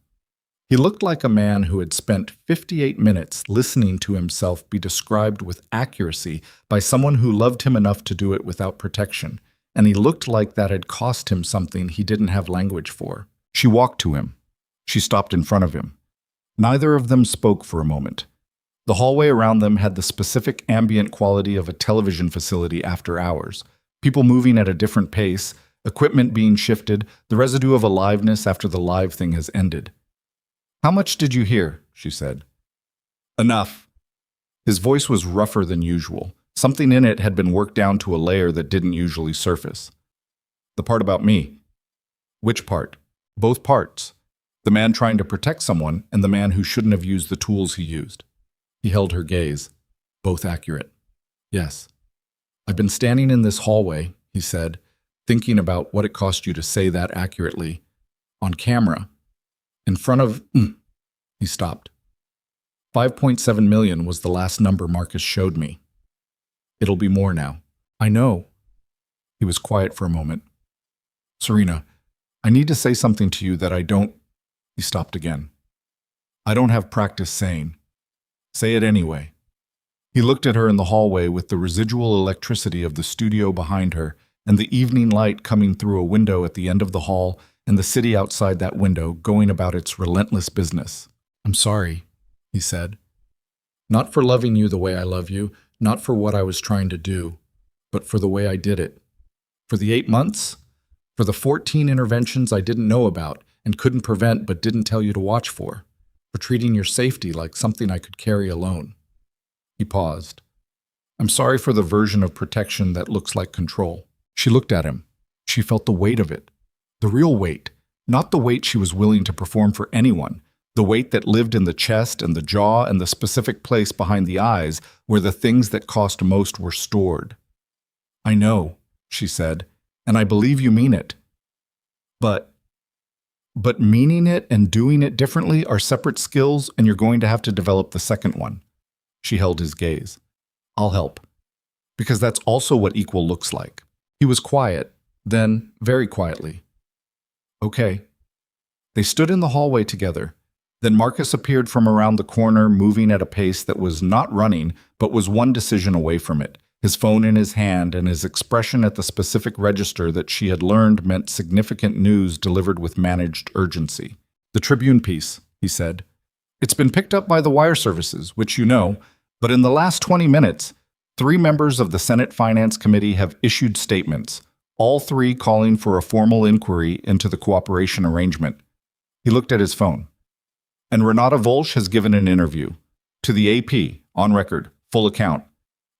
He looked like a man who had spent 58 minutes listening to himself be described with accuracy by someone who loved him enough to do it without protection, and he looked like that had cost him something he didn't have language for. She walked to him. She stopped in front of him. Neither of them spoke for a moment. The hallway around them had the specific ambient quality of a television facility after hours, people moving at a different pace, equipment being shifted, the residue of aliveness after the live thing has ended. "How much did you hear?" she said. "Enough." His voice was rougher than usual. Something in it had been worked down to a layer that didn't usually surface. "The part about me." "Which part?" "Both parts. The man trying to protect someone and the man who shouldn't have used the tools he used." He held her gaze. "Both accurate." "Yes." "I've been standing in this hallway," he said, "thinking about what it cost you to say that accurately. On camera. In front of..." He stopped. 5.7 million was the last number Marcus showed me. "It'll be more now." "I know." He was quiet for a moment. "Serena, I need to say something to you that I don't..." He stopped again. "I don't have practice saying. Say it anyway." He looked at her in the hallway with the residual electricity of the studio behind her and the evening light coming through a window at the end of the hall and the city outside that window going about its relentless business. "I'm sorry," he said. "Not for loving you the way I love you, not for what I was trying to do, but for the way I did it. For the 8 months, for the 14 interventions I didn't know about and couldn't prevent but didn't tell you to watch for treating your safety like something I could carry alone." He paused. "I'm sorry for the version of protection that looks like control." She looked at him. She felt the weight of it. The real weight, not the weight she was willing to perform for anyone, the weight that lived in the chest and the jaw and the specific place behind the eyes where the things that cost most were stored. "I know," she said, "and I believe you mean it. But meaning it and doing it differently are separate skills, and you're going to have to develop the second one." She held his gaze. "I'll help. Because that's also what equal looks like." He was quiet, then, very quietly. "Okay." They stood in the hallway together. Then Marcus appeared from around the corner, moving at a pace that was not running, but was one decision away from it, his phone in his hand and his expression at the specific register that she had learned meant significant news delivered with managed urgency. "The Tribune piece," he said. "It's been picked up by the wire services, which you know, but in the last 20 minutes, 3 members of the Senate Finance Committee have issued statements, all 3 calling for a formal inquiry into the cooperation arrangement." He looked at his phone. "And Renata Volsch has given an interview. To the AP, on record, full account."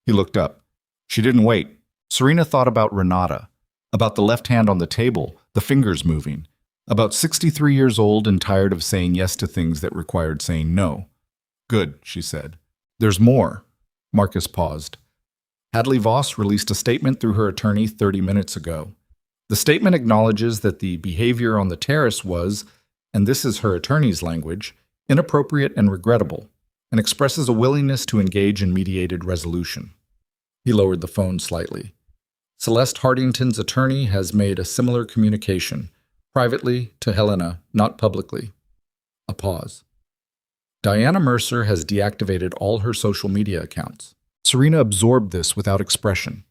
He looked up. She didn't wait. Serena thought about Renata, about the left hand on the table, the fingers moving, about 63 years old and tired of saying yes to things that required saying no. "Good," she said. "There's more." Marcus paused. "Hadley Voss released a statement through her attorney 30 minutes ago. The statement acknowledges that the behavior on the terrace was, and this is her attorney's language, inappropriate and regrettable, and expresses a willingness to engage in mediated resolution." He lowered the phone slightly. "Celeste Hardington's attorney has made a similar communication, privately to Helena, not publicly." A pause. "Diana Mercer has deactivated all her social media accounts." Serena absorbed this without expression.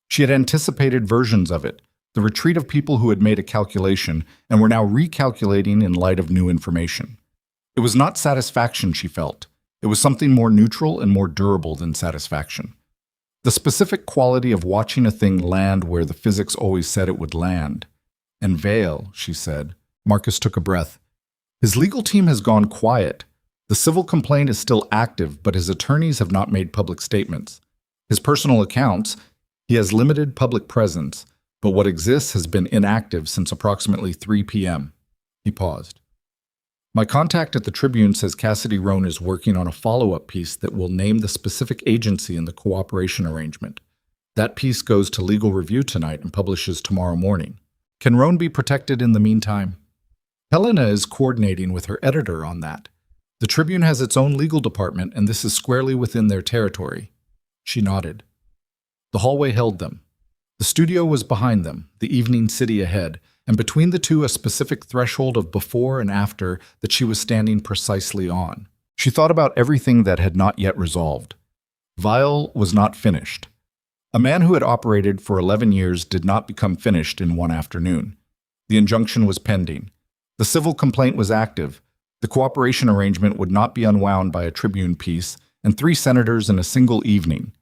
She had anticipated versions of it, the retreat of people who had made a calculation and were now recalculating in light of new information. It was not satisfaction she felt. It was something more neutral and more durable than satisfaction. The specific quality of watching a thing land where the physics always said it would land. And Vale, she said. Marcus took a breath. His legal team has gone quiet. The civil complaint is still active, but his attorneys have not made public statements. His personal accounts, he has limited public presence, but what exists has been inactive since approximately 3 p.m. He paused. My contact at the Tribune says Cassidy Roan is working on a follow-up piece that will name the specific agency in the cooperation arrangement. That piece goes to legal review tonight and publishes tomorrow morning. Can Roan be protected in the meantime? Helena is coordinating with her editor on that. The Tribune has its own legal department, and this is squarely within their territory. She nodded. The hallway held them. The studio was behind them, the evening city ahead, and between the two a specific threshold of before and after that she was standing precisely on. She thought about everything that had not yet resolved. Vile was not finished. A man who had operated for 11 years did not become finished in one afternoon. The injunction was pending. The civil complaint was active. The cooperation arrangement would not be unwound by a Tribune piece and 3 senators in a single evening.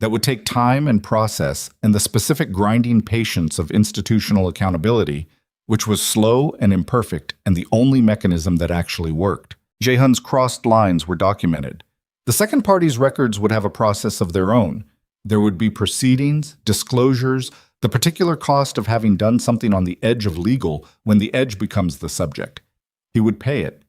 That would take time and process and the specific grinding patience of institutional accountability, which was slow and imperfect and the only mechanism that actually worked. Jaehoon's crossed lines were documented. The second party's records would have a process of their own. There would be proceedings, disclosures, the particular cost of having done something on the edge of legal when the edge becomes the subject. He would pay it.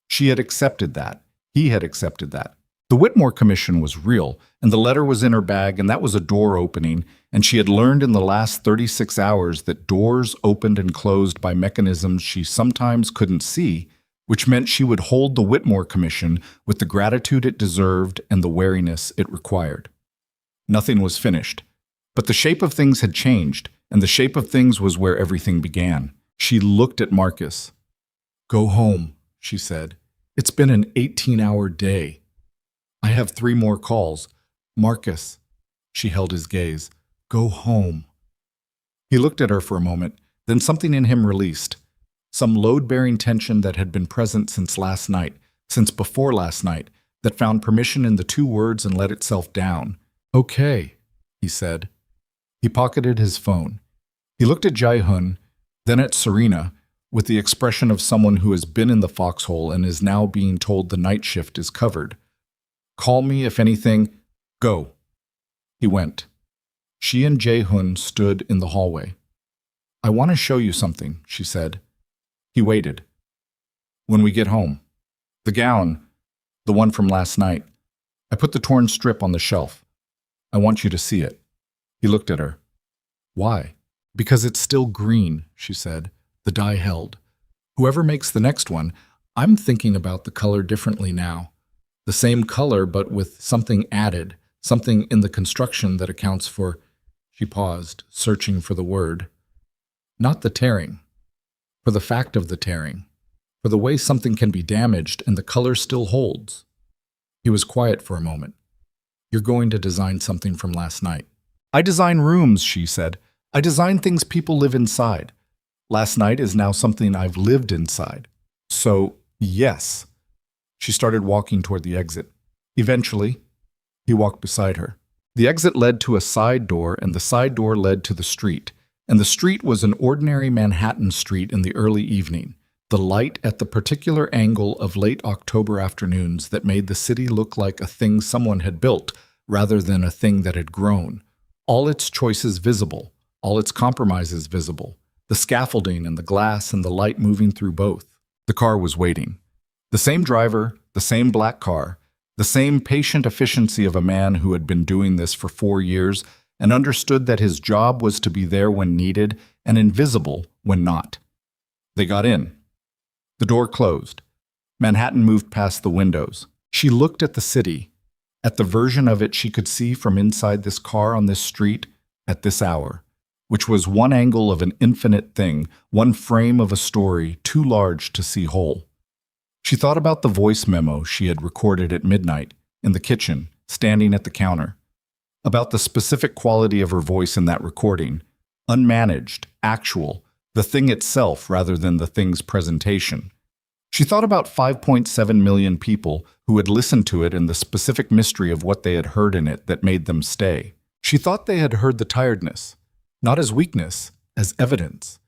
She had accepted that. He had accepted that. The Whitmore Commission was real, and the letter was in her bag, and that was a door opening, and she had learned in the last 36 hours that doors opened and closed by mechanisms she sometimes couldn't see, which meant she would hold the Whitmore Commission with the gratitude it deserved and the wariness it required. Nothing was finished, but the shape of things had changed, and the shape of things was where everything began. She looked at Marcus. "Go home," she said. "It's been an 18-hour day. I have 3 more calls. Marcus," she held his gaze, "go home." He looked at her for a moment, then something in him released. Some load-bearing tension that had been present since last night, since before last night, that found permission in the 2 words and let itself down. "Okay," he said. He pocketed his phone. He looked at Jaehoon, then at Serena, with the expression of someone who has been in the foxhole and is now being told the night shift is covered. "Call me if anything. Go." He went. She and Jaehoon stood in the hallway. "I want to show you something," she said. He waited. "When we get home. The gown, the one from last night. I put the torn strip on the shelf. I want you to see it." He looked at her. "Why?" "Because it's still green," she said. The dye held. "Whoever makes the next one, I'm thinking about the color differently now. The same color, but with something added, something in the construction that accounts for—" She paused, searching for the word. "Not the tearing. For the fact of the tearing. For the way something can be damaged and the color still holds." He was quiet for a moment. "You're going to design something from last night." "I design rooms," she said. "I design things people live inside. Last night is now something I've lived inside. So, yes." She started walking toward the exit. Eventually, he walked beside her. The exit led to a side door, and the side door led to the street. And the street was an ordinary Manhattan street in the early evening, the light at the particular angle of late October afternoons that made the city look like a thing someone had built rather than a thing that had grown. All its choices visible, all its compromises visible, the scaffolding and the glass and the light moving through both. The car was waiting. The same driver, the same black car, the same patient efficiency of a man who had been doing this for 4 years and understood that his job was to be there when needed and invisible when not. They got in. The door closed. Manhattan moved past the windows. She looked at the city, at the version of it she could see from inside this car on this street at this hour, which was one angle of an infinite thing, one frame of a story too large to see whole. She thought about the voice memo she had recorded at midnight, in the kitchen, standing at the counter. About the specific quality of her voice in that recording, unmanaged, actual, the thing itself rather than the thing's presentation. She thought about 5.7 million people who had listened to it and the specific mystery of what they had heard in it that made them stay. She thought they had heard the tiredness, not as weakness, as evidence.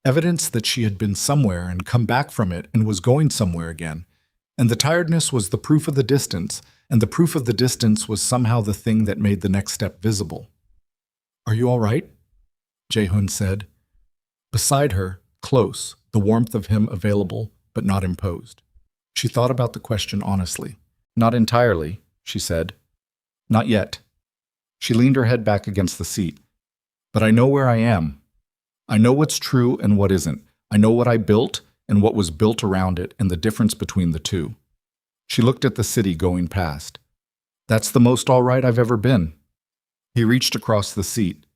Evidence that she had been somewhere and come back from it and was going somewhere again. And the tiredness was the proof of the distance, and the proof of the distance was somehow the thing that made the next step visible. "Are you all right?" Jae-hoon said. Beside her, close, the warmth of him available, but not imposed. She thought about the question honestly. "Not entirely," she said. "Not yet." She leaned her head back against the seat. "But I know where I am. I know what's true and what isn't. I know what I built and what was built around it and the difference between the two." She looked at the city going past. "That's the most all right I've ever been." He reached across the seat.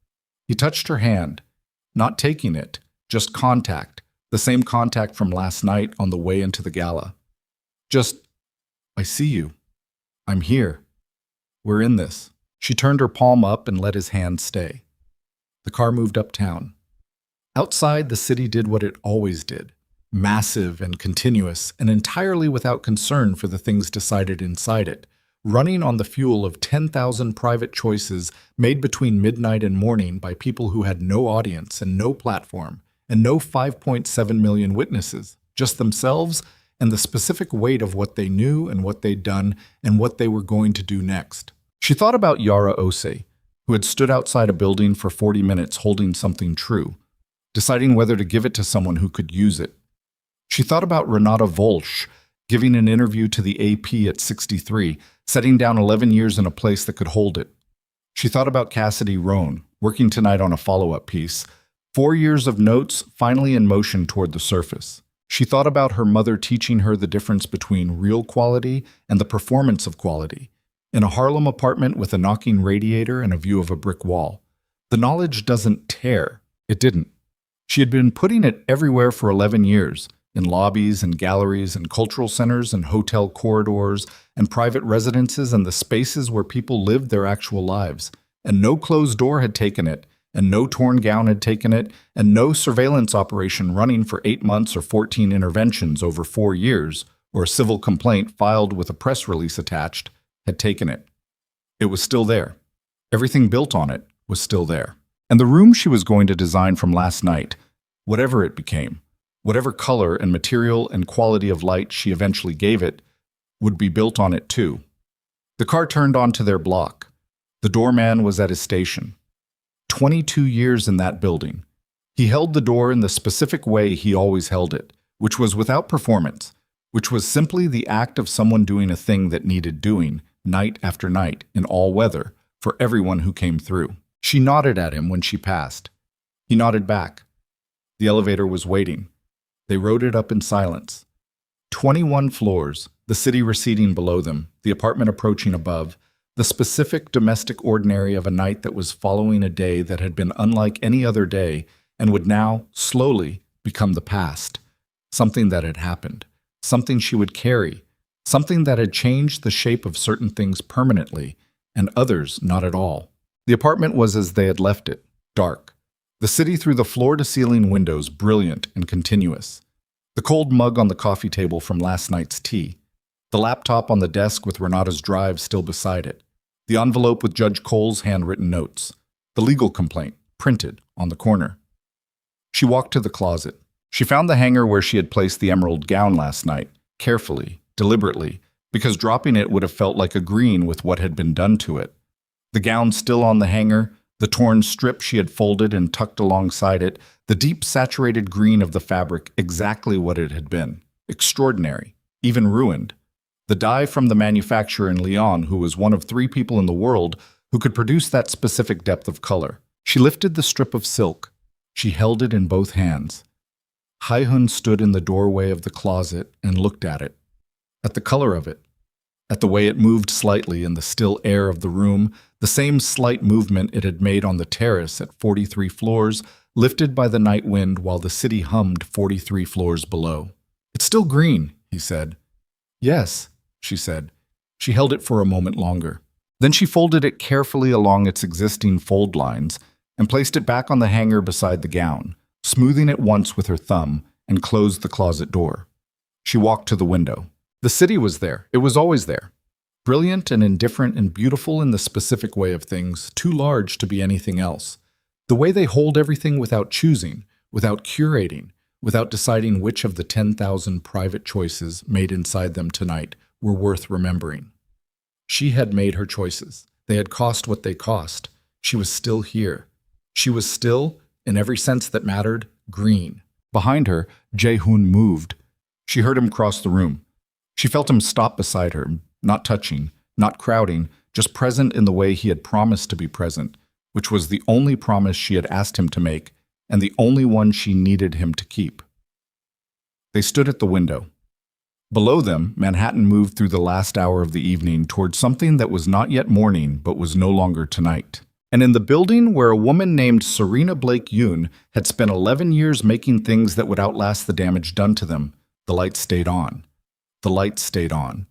He touched her hand, not taking it, just contact, the same contact from last night on the way into the gala. Just, "I see you. I'm here. We're in this." She turned her palm up and let his hand stay. The car moved uptown. Outside, the city did what it always did, massive and continuous, and entirely without concern for the things decided inside it, running on the fuel of 10,000 private choices made between midnight and morning by people who had no audience and no platform, and no 5.7 million witnesses, just themselves and the specific weight of what they knew and what they'd done and what they were going to do next. She thought about Yara Ose, who had stood outside a building for 40 minutes holding something true, deciding whether to give it to someone who could use it. She thought about Renata Volsch, giving an interview to the AP at 63, setting down 11 years in a place that could hold it. She thought about Cassidy Roan, working tonight on a follow-up piece, 4 years of notes finally in motion toward the surface. She thought about her mother teaching her the difference between real quality and the performance of quality, in a Harlem apartment with a knocking radiator and a view of a brick wall. The knowledge doesn't tear. It didn't. She had been putting it everywhere for 11 years, in lobbies and galleries and cultural centers and hotel corridors and private residences and the spaces where people lived their actual lives. And no closed door had taken it, and no torn gown had taken it, and no surveillance operation running for 8 months or 14 interventions over 4 years, or a civil complaint filed with a press release attached, had taken it. It was still there. Everything built on it was still there. And the room she was going to design from last night, whatever it became, whatever color and material and quality of light she eventually gave it, would be built on it too. The car turned onto their block. The doorman was at his station. 22 years in that building. He held the door in the specific way he always held it, which was without performance, which was simply the act of someone doing a thing that needed doing, night after night, in all weather, for everyone who came through. She nodded at him when she passed. He nodded back. The elevator was waiting. They rode it up in silence. 21 floors, the city receding below them, the apartment approaching above, the specific domestic ordinary of a night that was following a day that had been unlike any other day and would now, slowly, become the past. Something that had happened. Something she would carry. Something that had changed the shape of certain things permanently, and others not at all. The apartment was as they had left it, dark. The city through the floor-to-ceiling windows brilliant and continuous. The cold mug on the coffee table from last night's tea. The laptop on the desk with Renata's drive still beside it. The envelope with Judge Cole's handwritten notes. The legal complaint, printed, on the corner. She walked to the closet. She found the hanger where she had placed the emerald gown last night, carefully, deliberately, because dropping it would have felt like agreeing with what had been done to it. The gown still on the hanger, the torn strip she had folded and tucked alongside it, the deep saturated green of the fabric exactly what it had been. Extraordinary, even ruined. The dye from the manufacturer in Lyon, who was one of 3 people in the world who could produce that specific depth of color. She lifted the strip of silk. She held it in both hands. Hae-hun stood in the doorway of the closet and looked at it. At the color of it. At the way it moved slightly in the still air of the room, the same slight movement it had made on the terrace at 43 floors, lifted by the night wind while the city hummed 43 floors below. "It's still green," he said. "Yes," she said. She held it for a moment longer. Then she folded it carefully along its existing fold lines and placed it back on the hanger beside the gown, smoothing it once with her thumb, and closed the closet door. She walked to the window. The city was there. It was always there. Brilliant and indifferent and beautiful in the specific way of things, too large to be anything else. The way they hold everything without choosing, without curating, without deciding which of the 10,000 private choices made inside them tonight were worth remembering. She had made her choices. They had cost what they cost. She was still here. She was still, in every sense that mattered, green. Behind her, Jae-hoon moved. She heard him cross the room. She felt him stop beside her, not touching, not crowding, just present in the way he had promised to be present, which was the only promise she had asked him to make, and the only one she needed him to keep. They stood at the window. Below them, Manhattan moved through the last hour of the evening towards something that was not yet morning but was no longer tonight. And in the building where a woman named Serena Blake Yoon had spent 11 years making things that would outlast the damage done to them, the light stayed on. The light stayed on.